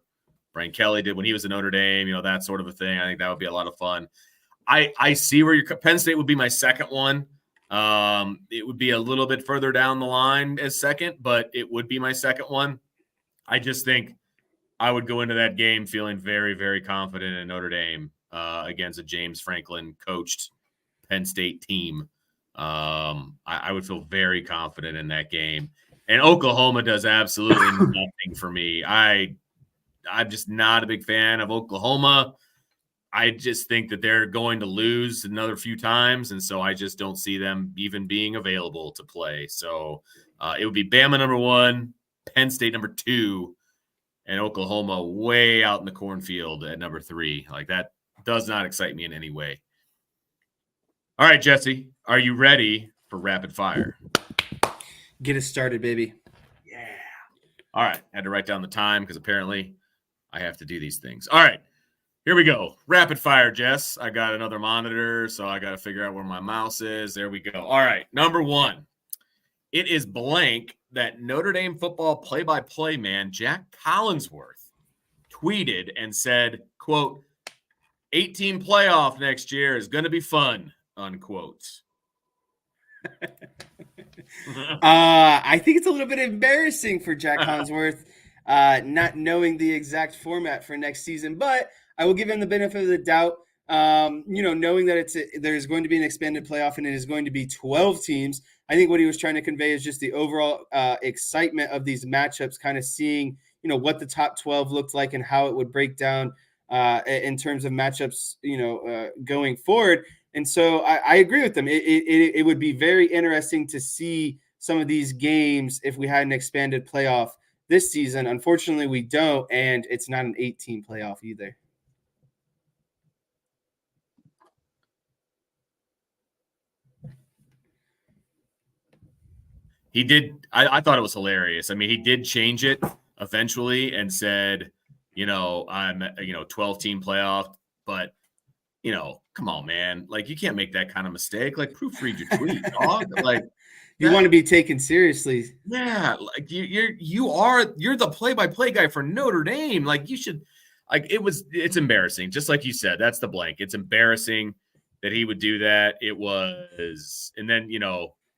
[SPEAKER 1] Brian Kelly did when he was at Notre Dame, that sort of a thing. I think that would be a lot of fun. I see where Penn State would be my second one. It would be a little bit further down the line as second, but it would be my second one. I just think I would go into that game feeling very, very confident in Notre Dame against a James Franklin coached Penn State team. I would feel very confident in that game. And Oklahoma does absolutely nothing for me. I'm just not a big fan of Oklahoma. I just think that they're going to lose another few times, and so I just don't see them even being available to play. So it would be Bama number 1, Penn State number 2, and Oklahoma way out in the cornfield at number 3. Like, that does not excite me in any way. All right, Jesse, are you ready for rapid fire?
[SPEAKER 2] Get us started, baby.
[SPEAKER 1] Yeah. All right. I had to write down the time because apparently I have to do these things. All right. Here we go. Rapid fire, Jess. I got another monitor, so I got to figure out where my mouse is. There we go. All right. Number 1. It is blank that Notre Dame football play-by-play man Jack Collinsworth tweeted and said, quote, 18 playoff next year is going to be fun, unquote.
[SPEAKER 2] I think it's a little bit embarrassing for Jack Collinsworth not knowing the exact format for next season, but I will give him the benefit of the doubt. Knowing that there's going to be an expanded playoff and it is going to be 12 teams. I think what he was trying to convey is just the overall excitement of these matchups, kind of seeing, what the top 12 looked like and how it would break down in terms of matchups, going forward. And so I agree with them. It would be very interesting to see some of these games if we had an expanded playoff this season. Unfortunately, we don't, and it's not an 8-team playoff either.
[SPEAKER 1] He did. I thought it was hilarious. I mean, he did change it eventually and said, I'm, 12-team playoff, but, come on, man. Like, you can't make that kind of mistake. Like, proofread your tweet, dog. Like,
[SPEAKER 2] you want to be taken seriously.
[SPEAKER 1] Yeah. Like, you're the play-by-play guy for Notre Dame. Like, you should, like, it's embarrassing. Just like you said, that's the blank. It's embarrassing that he would do that. It was, and then,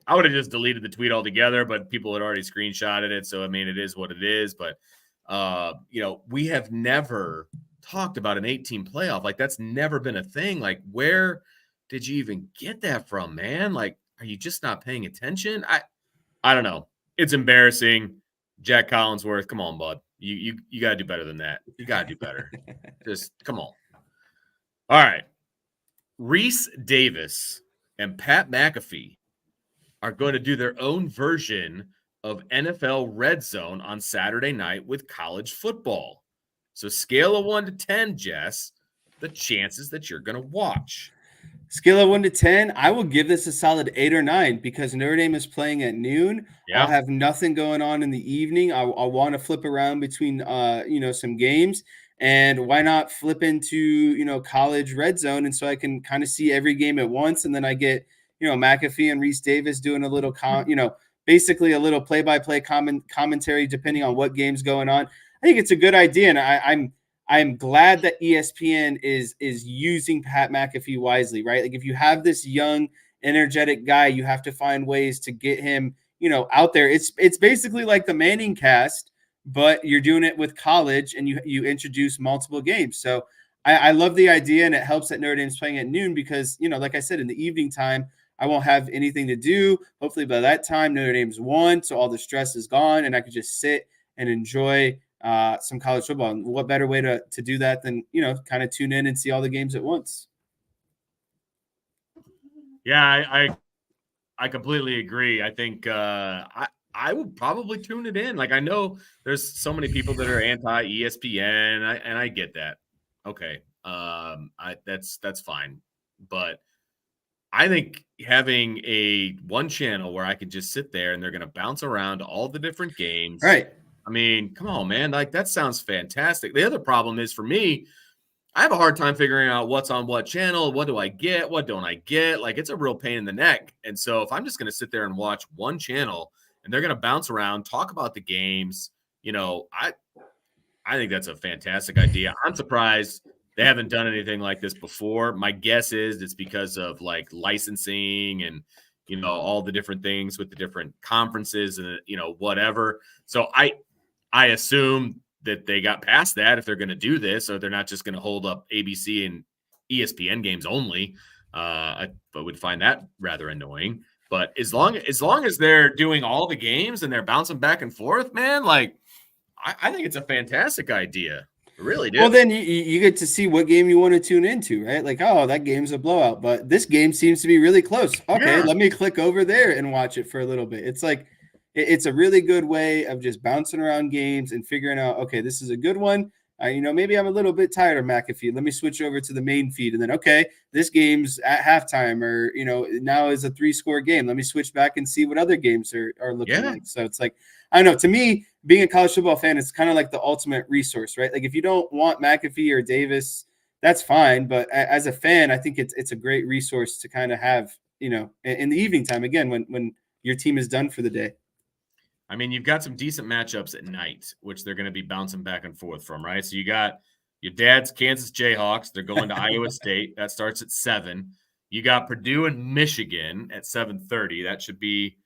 [SPEAKER 1] I would have just deleted the tweet altogether, but people had already screenshotted it. So, I mean, it is what it is. But, we have never talked about an 18 playoff. Like, that's never been a thing. Like, where did you even get that from, man? Like, are you just not paying attention? I don't know. It's embarrassing. Jack Collinsworth, come on, bud. You got to do better than that. You got to do better. Just come on. All right. Reese Davis and Pat McAfee are going to do their own version of NFL Red Zone on Saturday night with college football. So scale of 1 to 10, Jess, the chances that you're going to watch.
[SPEAKER 2] Scale of 1 to 10, I will give this a solid 8 or 9 because Notre Dame is playing at noon. I'll
[SPEAKER 1] Yeah.
[SPEAKER 2] have nothing going on in the evening. I'll want to flip around between, some games. And why not flip into, college red zone? And so I can kind of see every game at once. And then I get, McAfee and Reese Davis doing a little, basically a little play-by-play commentary, depending on what game's going on. I think it's a good idea. And I'm glad that ESPN is using Pat McAfee wisely, right? Like if you have this young, energetic guy, you have to find ways to get him, out there. It's basically like the Manning cast, but you're doing it with college and you introduce multiple games. So I love the idea, and it helps that Notre Dame's playing at noon because, like I said, in the evening time, I won't have anything to do. Hopefully by that time, Notre Dame's won, so all the stress is gone, and I could just sit and enjoy some college football. And what better way to do that than, kind of tune in and see all the games at once?
[SPEAKER 1] Yeah, I completely agree. I think I would probably tune it in. Like I know there's so many people that are anti ESPN, and I get that. Okay, that's fine, but I think having a one channel where I could just sit there and they're going to bounce around all the different games.
[SPEAKER 2] Right.
[SPEAKER 1] I mean, come on, man. Like that sounds fantastic. The other problem is for me, I have a hard time figuring out what's on what channel. What do I get? What don't I get? Like it's a real pain in the neck. And so if I'm just going to sit there and watch one channel and they're going to bounce around, talk about the games, I think that's a fantastic idea. I'm surprised they haven't done anything like this before. My guess is it's because of like licensing and all the different things with the different conferences and whatever. So I assume that they got past that if they're going to do this, or they're not just going to hold up ABC and ESPN games only. I would find that rather annoying. But as long as they're doing all the games and they're bouncing back and forth, man, like I think it's a fantastic idea. I really do.
[SPEAKER 2] Well, then you get to see what game you want to tune into, right? Like, oh, that game's a blowout, but this game seems to be really close. Okay,
[SPEAKER 1] Yeah.
[SPEAKER 2] let me click over there and watch it for a little bit. It's like it's a really good way of just bouncing around games and figuring out, okay, this is a good one. Maybe I'm a little bit tired of McAfee. Let me switch over to the main feed. And then, okay, this game's at halftime or, now is a 3-score game. Let me switch back and see what other games are looking like. So it's like, I don't know. To me, being a college football fan, it's kind of like the ultimate resource, right? Like if you don't want McAfee or Davis, that's fine. But as a fan, I think it's a great resource to kind of have, in the evening time, again, when your team is done for the day.
[SPEAKER 1] I mean, you've got some decent matchups at night, which they're going to be bouncing back and forth from, right? So you got your dad's Kansas Jayhawks. They're going to Iowa State. That starts at 7. You got Purdue and Michigan at 7:30. That should be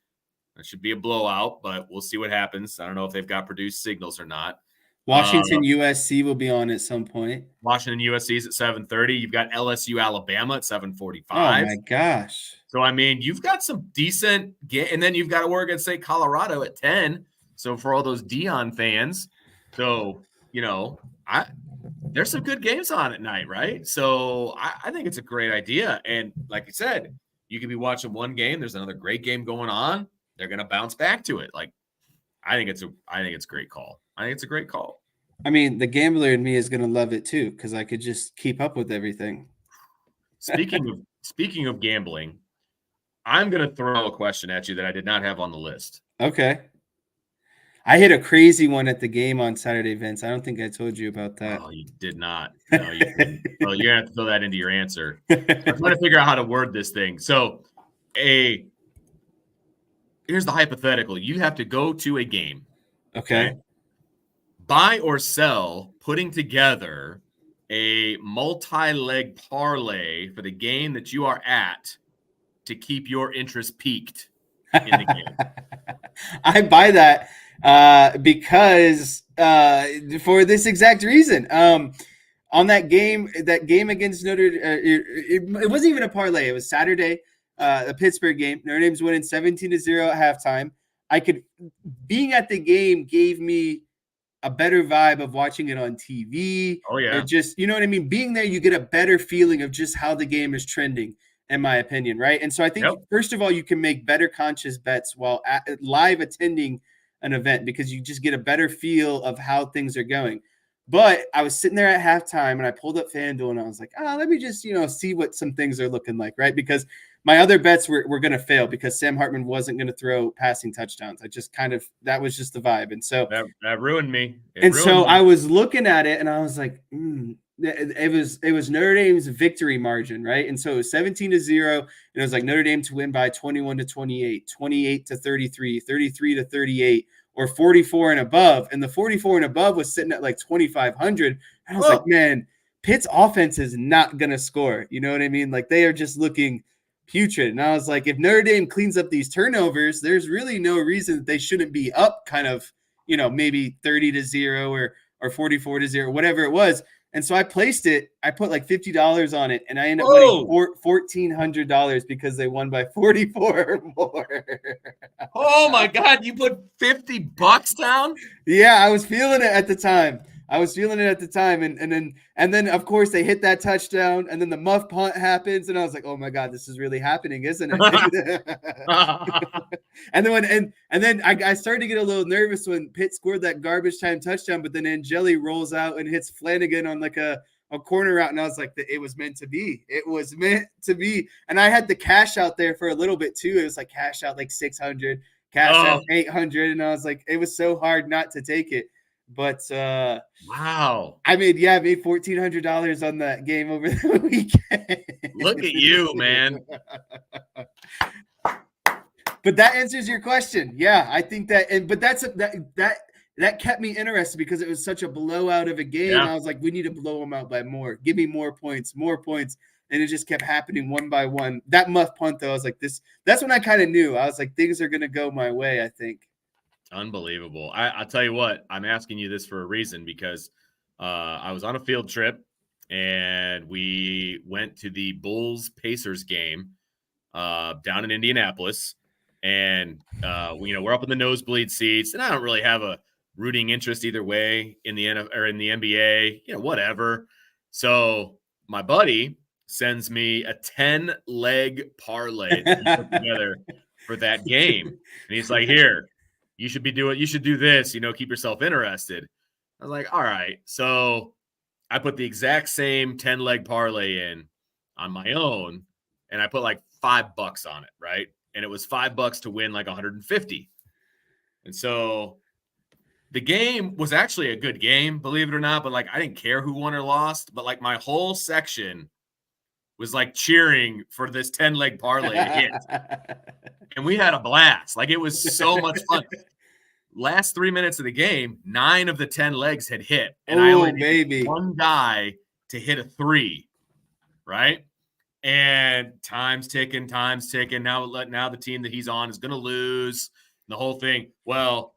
[SPEAKER 1] a blowout, but we'll see what happens. I don't know if they've got Purdue signals or not.
[SPEAKER 2] Washington USC will be on at some point.
[SPEAKER 1] Washington USC is at 7:30. You've got LSU Alabama at 7:45.
[SPEAKER 2] Oh my gosh.
[SPEAKER 1] So, I mean, you've got some decent and then you've got Oregon State, Colorado at 10. So, for all those Dion fans, so, there's some good games on at night, right? So, I think it's a great idea. And like you said, you could be watching one game. There's another great game going on. They're going to bounce back to it. Like, I think it's a great call. I think it's a great call.
[SPEAKER 2] I mean, the gambler in me is going to love it too, because I could just keep up with everything.
[SPEAKER 1] Speaking of gambling, I'm going to throw a question at you that I did not have on the list.
[SPEAKER 2] Okay. I hit a crazy one at the game on Saturday, Vince. I don't think I told you about that.
[SPEAKER 1] Oh, you did not. No, you didn't. Well, you're going to have to throw that into your answer. I'm trying to figure out how to word this thing. So, here's the hypothetical. You have to go to a game.
[SPEAKER 2] Okay.
[SPEAKER 1] Buy or sell putting together a multi-leg parlay for the game that you are at to keep your interest peaked in the game.
[SPEAKER 2] I buy that because for this exact reason. On that game against Notre, it wasn't even a parlay. It was Saturday, the Pittsburgh game. Notre Dame's winning 17-0 at halftime. Being at the game gave me a better vibe of watching it on TV.
[SPEAKER 1] Oh yeah.
[SPEAKER 2] Or just, you know what I mean? Being there, you get a better feeling of just how the game is trending, in my opinion, right? And so I think, first of all, you can make better conscious bets while live attending an event because you just get a better feel of how things are going. But I was sitting there at halftime and I pulled up FanDuel and I was like, let me just, see what some things are looking like, right? Because my other bets were going to fail because Sam Hartman wasn't going to throw passing touchdowns. I just that was just the vibe. And so
[SPEAKER 1] that ruined me.
[SPEAKER 2] I was looking at it and I was like, it was Notre Dame's victory margin, right? And so it was 17-0, and it was like Notre Dame to win by 21-28, 28-33, 33-38, or 44 and above. And the 44 and above was sitting at like 2,500. And I was like, man, Pitt's offense is not going to score. You know what I mean? Like they are just looking putrid. And I was like, if Notre Dame cleans up these turnovers, there's really no reason that they shouldn't be up kind of, maybe 30-0 or 44-0, whatever it was. And so I placed it. I put like $50 on it, and I ended up winning $1,400 because they won by 44 or more.
[SPEAKER 1] Oh my God! You put $50 down?
[SPEAKER 2] Yeah, I was feeling it at the time. And then of course they hit that touchdown, and then the muff punt happens, and I was like, oh my God, this is really happening, isn't it? And then I started to get a little nervous when Pitt scored that garbage time touchdown, but then Angeli rolls out and hits Flanagan on like a corner route, and I was like, it was meant to be. It was meant to be. And I had the cash out there for a little bit too. It was like cash out like 600, cash out 800, and I was like, it was so hard not to take it. But
[SPEAKER 1] wow,
[SPEAKER 2] I made $1,400 on that game over the weekend.
[SPEAKER 1] Look at you, man.
[SPEAKER 2] But that answers your question. Yeah, I think that, but that kept me interested because it was such a blowout of a game. Yeah. I was like, we need to blow them out by more. Give me more points. And it just kept happening one by one. That muff punt, though, I was like, that's when I kind of knew. I was like, things are going to go my way, I think.
[SPEAKER 1] Unbelievable. I'll tell you what, I'm asking you this for a reason because I was on a field trip and we went to the Bulls-Pacers game down in Indianapolis. And, we're up in the nosebleed seats, and I don't really have a rooting interest either way in the NFL or in the NBA, whatever. So my buddy sends me a 10-leg parlay that he put together for that game. And he's like, here, you should do this, keep yourself interested. I was like, all right. So I put the exact same 10-leg parlay in on my own, and I put like $5 on it, right? And it was $5 to win like 150. And so the game was actually a good game, believe it or not, but like I didn't care who won or lost, but like my whole section was like cheering for this 10-leg parlay to hit. And we had a blast. Like it was so much fun. Last 3 minutes of the game, 9 of the 10 legs had hit. And I only needed one guy to hit a 3, right? And time's ticking. Now the team that he's on is going to lose the whole thing. Well,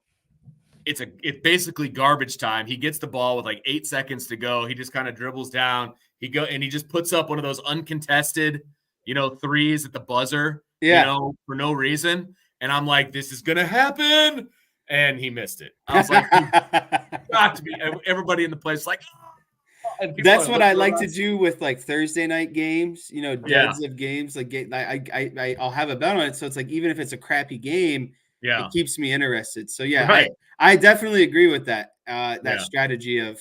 [SPEAKER 1] it's basically garbage time. He gets the ball with like 8 seconds to go. He just kind of dribbles down. He just puts up one of those uncontested, threes at the buzzer, for no reason. And I'm like, this is going to happen. And he missed it. I was like, got to be. Everybody in the place like,
[SPEAKER 2] that's what I like to do with like Thursday night games, deads of games. Like I'll have a bet on it. So it's like, even if it's a crappy game, it keeps me interested. So yeah, right. I definitely agree with that, strategy of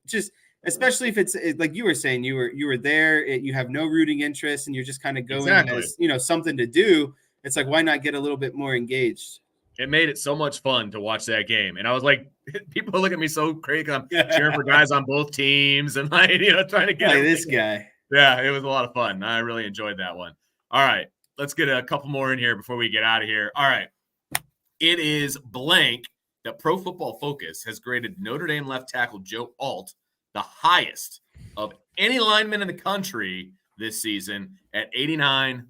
[SPEAKER 2] just, especially if it's like you were saying, you were there, you have no rooting interest and you're just kind of going as, something to do. It's like, why not get a little bit more engaged?
[SPEAKER 1] It made it so much fun to watch that game. And I was like, people look at me so crazy. I'm cheering for guys on both teams and like, trying to get
[SPEAKER 2] this guy.
[SPEAKER 1] Yeah, it was a lot of fun. I really enjoyed that one. All right, let's get a couple more in here before we get out of here. All right. It is blank that Pro Football Focus has graded Notre Dame left tackle Joe Alt the highest of any lineman in the country this season at 89.9.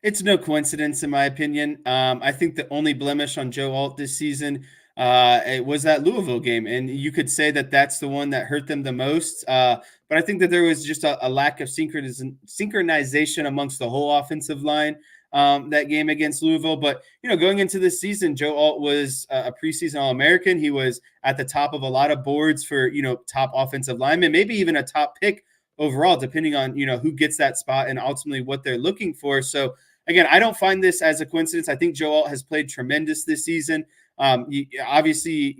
[SPEAKER 2] It's no coincidence, in my opinion. I think the only blemish on Joe Alt this season it was that Louisville game, and you could say that that's the one that hurt them the most. But I think that there was just a lack of synchronization amongst the whole offensive line that game against Louisville. But, going into this season, Joe Alt was a preseason All-American. He was at the top of a lot of boards for, top offensive linemen, maybe even a top pick overall, depending on, who gets that spot and ultimately what they're looking for. So, again, I don't find this as a coincidence. I think Joe Alt has played tremendous this season. Obviously,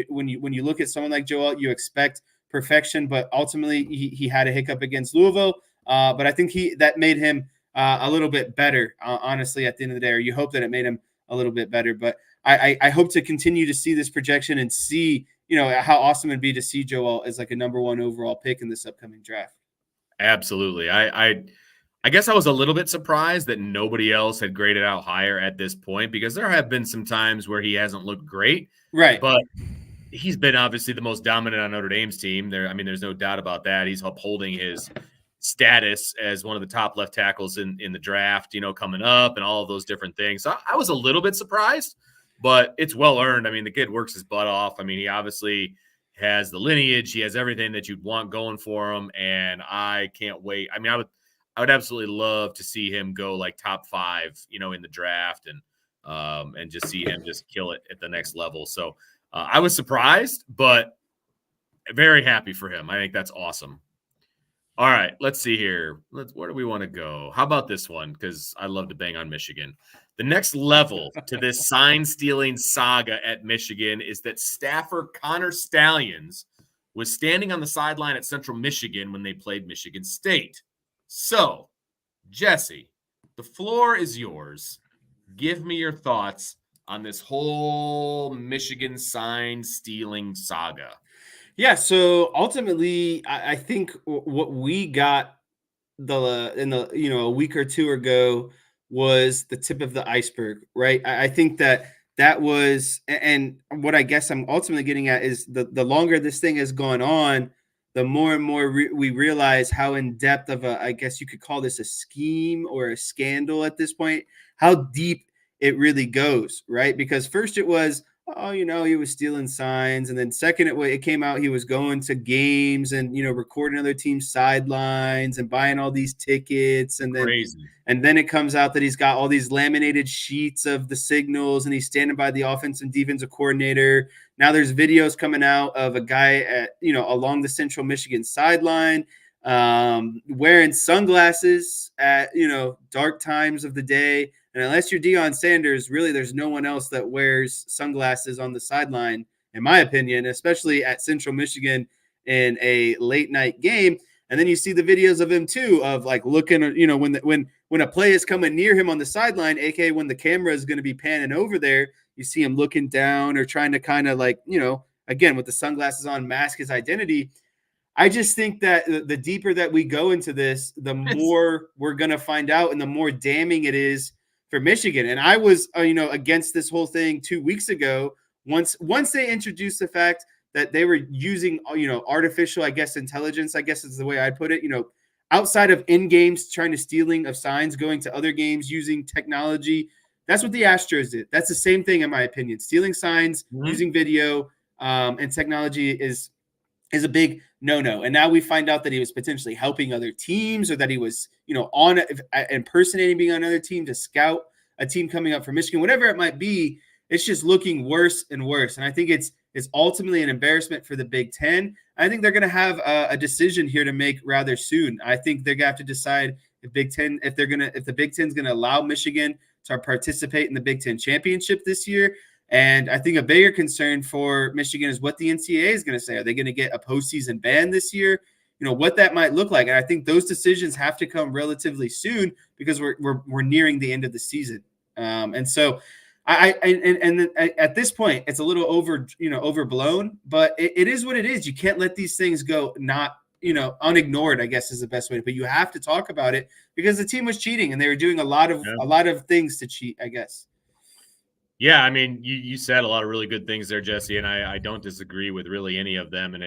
[SPEAKER 2] when you look at someone like Joel, you expect perfection, but ultimately he had a hiccup against Louisville. But I think that made him a little bit better, honestly, at the end of the day, or you hope that it made him a little bit better. But I hope to continue to see this projection and see, how awesome it'd be to see Joel as like a number 1 overall pick in this upcoming draft.
[SPEAKER 1] Absolutely. I guess I was a little bit surprised that nobody else had graded out higher at this point, because there have been some times where he hasn't looked great.
[SPEAKER 2] Right.
[SPEAKER 1] But he's been obviously the most dominant on Notre Dame's team. There's no doubt about that. He's upholding his status as one of the top left tackles in the draft, coming up, and all of those different things. So I was a little bit surprised, but it's well earned. I mean, the kid works his butt off. I mean, he obviously has the lineage. He has everything that you'd want going for him, and I can't wait. I mean, I would absolutely love to see him go like top 5, in the draft, and just see him just kill it at the next level. So I was surprised, but very happy for him. I think that's awesome. All right, let's see here. Where do we want to go? How about this one? Because I love to bang on Michigan. The next level to this sign-stealing saga at Michigan is that staffer Connor Stallions was standing on the sideline at Central Michigan when they played Michigan State. So, Jesse, the floor is yours. Give me your thoughts on this whole Michigan sign-stealing saga.
[SPEAKER 2] Yeah, so ultimately, I think what we got a week or two ago was the tip of the iceberg, right? I think that was, and what I guess I'm ultimately getting at is the longer this thing has gone on, the more and more we realize how in depth of I guess you could call this a scheme or a scandal at this point, how deep it really goes, right? Because first it was, oh, he was stealing signs. And then second, it came out he was going to games and, recording other teams' sidelines and buying all these tickets. And then,
[SPEAKER 1] Crazy.
[SPEAKER 2] And then it comes out that he's got all these laminated sheets of the signals and he's standing by the offensive and defensive coordinator. Now there's videos coming out of a guy along the Central Michigan sideline, wearing sunglasses at, dark times of the day. And unless you're Deion Sanders, really, there's no one else that wears sunglasses on the sideline, in my opinion, especially at Central Michigan in a late night game. And then you see the videos of him too, of like looking, when a play is coming near him on the sideline, aka when the camera is going to be panning over there, you see him looking down or trying to kind of like, again, with the sunglasses on, mask his identity. I just think that the deeper that we go into this, the more we're going to find out and the more damning it is for Michigan. And I was, against this whole thing 2 weeks ago. Once they introduced the fact that they were using, artificial, I guess, intelligence, I guess is the way I'd put it, outside of in-games trying to stealing of signs, going to other games using technology. That's what the Astros did. That's the same thing, in my opinion. Stealing signs, using video, and technology is a big no-no. And now we find out that he was potentially helping other teams, or that he was, impersonating being on another team to scout a team coming up from Michigan, whatever it might be. It's just looking worse and worse. And I think it's ultimately an embarrassment for the Big Ten. I think they're going to have a decision here to make rather soon. I think they're going to have to decide if the Big Ten's going to allow Michigan to participate in the Big Ten championship this year. And I think a bigger concern for Michigan is what the NCAA is going to say. Are they going to get a postseason ban this year? What that might look like. And I think those decisions have to come relatively soon because we're nearing the end of the season. And so at this point, it's a little overblown, but it is what it is. You can't let these things go unignored, I guess is the best way. But you have to talk about it because the team was cheating and they were doing a lot of things to cheat, I guess.
[SPEAKER 1] Yeah, I mean, you said a lot of really good things there, Jesse, and I don't disagree with really any of them. And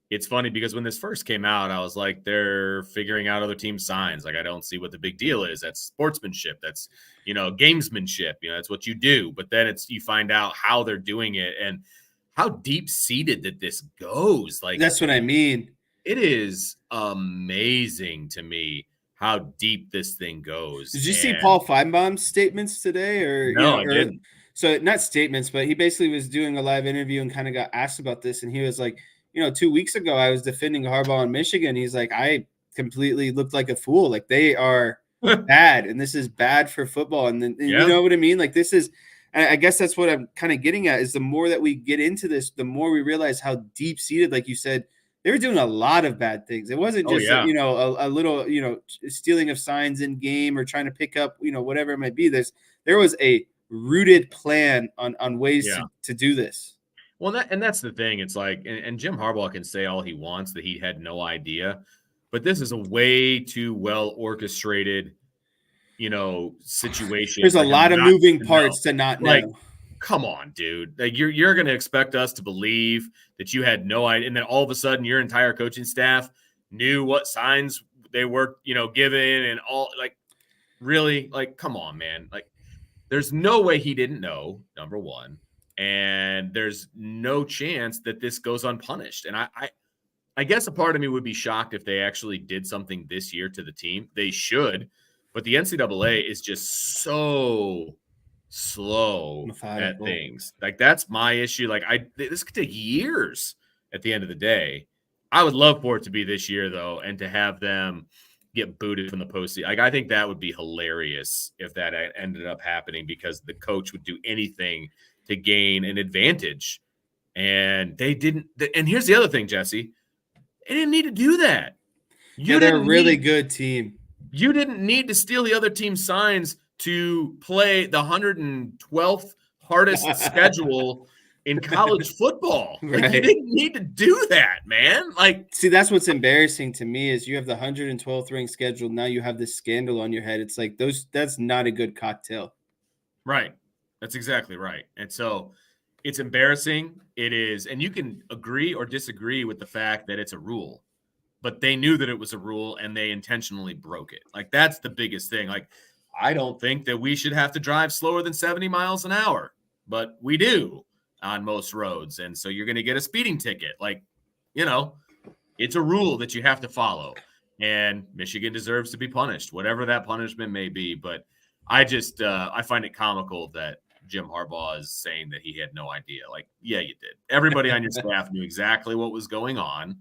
[SPEAKER 1] it's funny because when this first came out, I was like, they're figuring out other team signs. Like, I don't see what the big deal is. That's sportsmanship. That's, gamesmanship. That's what you do. But then you find out how they're doing it and how deep-seated that this goes. Like,
[SPEAKER 2] that's what I mean.
[SPEAKER 1] It is amazing to me how deep this thing goes.
[SPEAKER 2] Did you see Paul Feinbaum's statements today? Or
[SPEAKER 1] no, I didn't.
[SPEAKER 2] So not statements, but he basically was doing a live interview and kind of got asked about this. And he was like, 2 weeks ago, I was defending Harbaugh in Michigan. He's like, I completely looked like a fool. Like, they are bad, and this is bad for football. And then you know what I mean? Like, this is And I guess that's what I'm kind of getting at is the more that we get into this, the more we realize how deep seated, like you said, they were doing a lot of bad things. It wasn't just, a little, stealing of signs in game or trying to pick up, whatever it might be. There was a rooted plan on ways to do this.
[SPEAKER 1] Well, that's the thing. It's like, and Jim Harbaugh can say all he wants that he had no idea, but this is a way too well orchestrated, situation.
[SPEAKER 2] There's a lot of moving parts to not know.
[SPEAKER 1] Like, come on, dude. Like you're going to expect us to believe that you had no idea, and then all of a sudden your entire coaching staff knew what signs they were, given, and all. Like, really, like, come on, man. Like, there's no way he didn't know. Number one. And there's no chance that this goes unpunished. And I guess a part of me would be shocked if they actually did something this year to the team. They should, but the NCAA is just so slow at things. Like, that's my issue. Like, this could take years at the end of the day. I would love for it to be this year, though, and to have them get booted from the postseason. Like, I think that would be hilarious if that ended up happening, because the coach would do anything to gain an advantage. And they didn't. And here's the other thing, Jesse. They didn't need to do that.
[SPEAKER 2] They're a really good team.
[SPEAKER 1] You didn't need to steal the other team's signs to play the 112th hardest schedule in college football. Like, right. You didn't need to do that, man. Like,
[SPEAKER 2] see, that's what's embarrassing to me is you have the 112th ranked schedule. Now you have this scandal on your head. It's like that's not a good cocktail.
[SPEAKER 1] Right. That's exactly right. And so it's embarrassing. It is. And you can agree or disagree with the fact that it's a rule, but they knew that it was a rule and they intentionally broke it. Like, that's the biggest thing. Like, I don't think that we should have to drive slower than 70 miles an hour, but we do on most roads. And so you're going to get a speeding ticket. Like, it's a rule that you have to follow, and Michigan deserves to be punished, whatever that punishment may be. But I just, I find it comical that Jim Harbaugh is saying that he had no idea. Like, yeah, you did. Everybody on your staff knew exactly what was going on,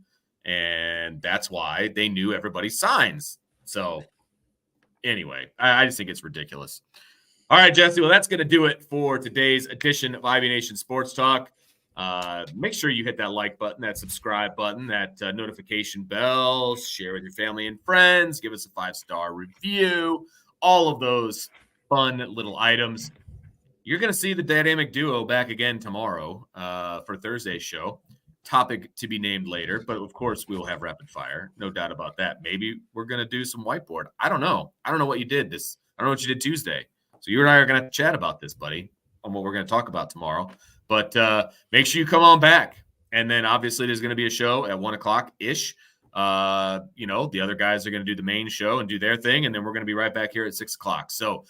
[SPEAKER 1] and that's why they knew everybody's signs. So anyway, I just think it's ridiculous. All right, Jesse. Well, that's going to do it for today's edition of IB Nation Sports Talk. Make sure you hit that like button, that subscribe button, that notification bell, share with your family and friends, give us a 5-star review, all of those fun little items. You're going to see the dynamic duo back again tomorrow for Thursday's show. Topic to be named later, but of course we will have rapid fire. No doubt about that. Maybe we're going to do some whiteboard. I don't know. I don't know what you did this. I don't know what you did Tuesday. So you and I are going to chat about this, buddy, on what we're going to talk about tomorrow. But make sure you come on back. And then obviously there's going to be a show at 1:00-ish. The other guys are going to do the main show and do their thing. And then we're going to be right back here at 6:00. So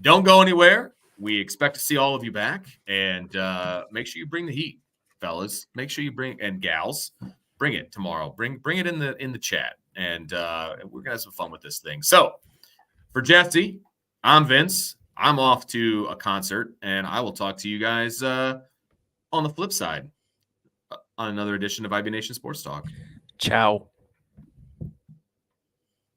[SPEAKER 1] don't go anywhere. We expect to see all of you back. And make sure you bring the heat, fellas. Make sure you bring, and gals, bring it tomorrow. Bring it in the chat. And we're going to have some fun with this thing. So for Jesse, I'm Vince. I'm off to a concert, and I will talk to you guys on the flip side on another edition of IB Nation Sports Talk.
[SPEAKER 3] Ciao.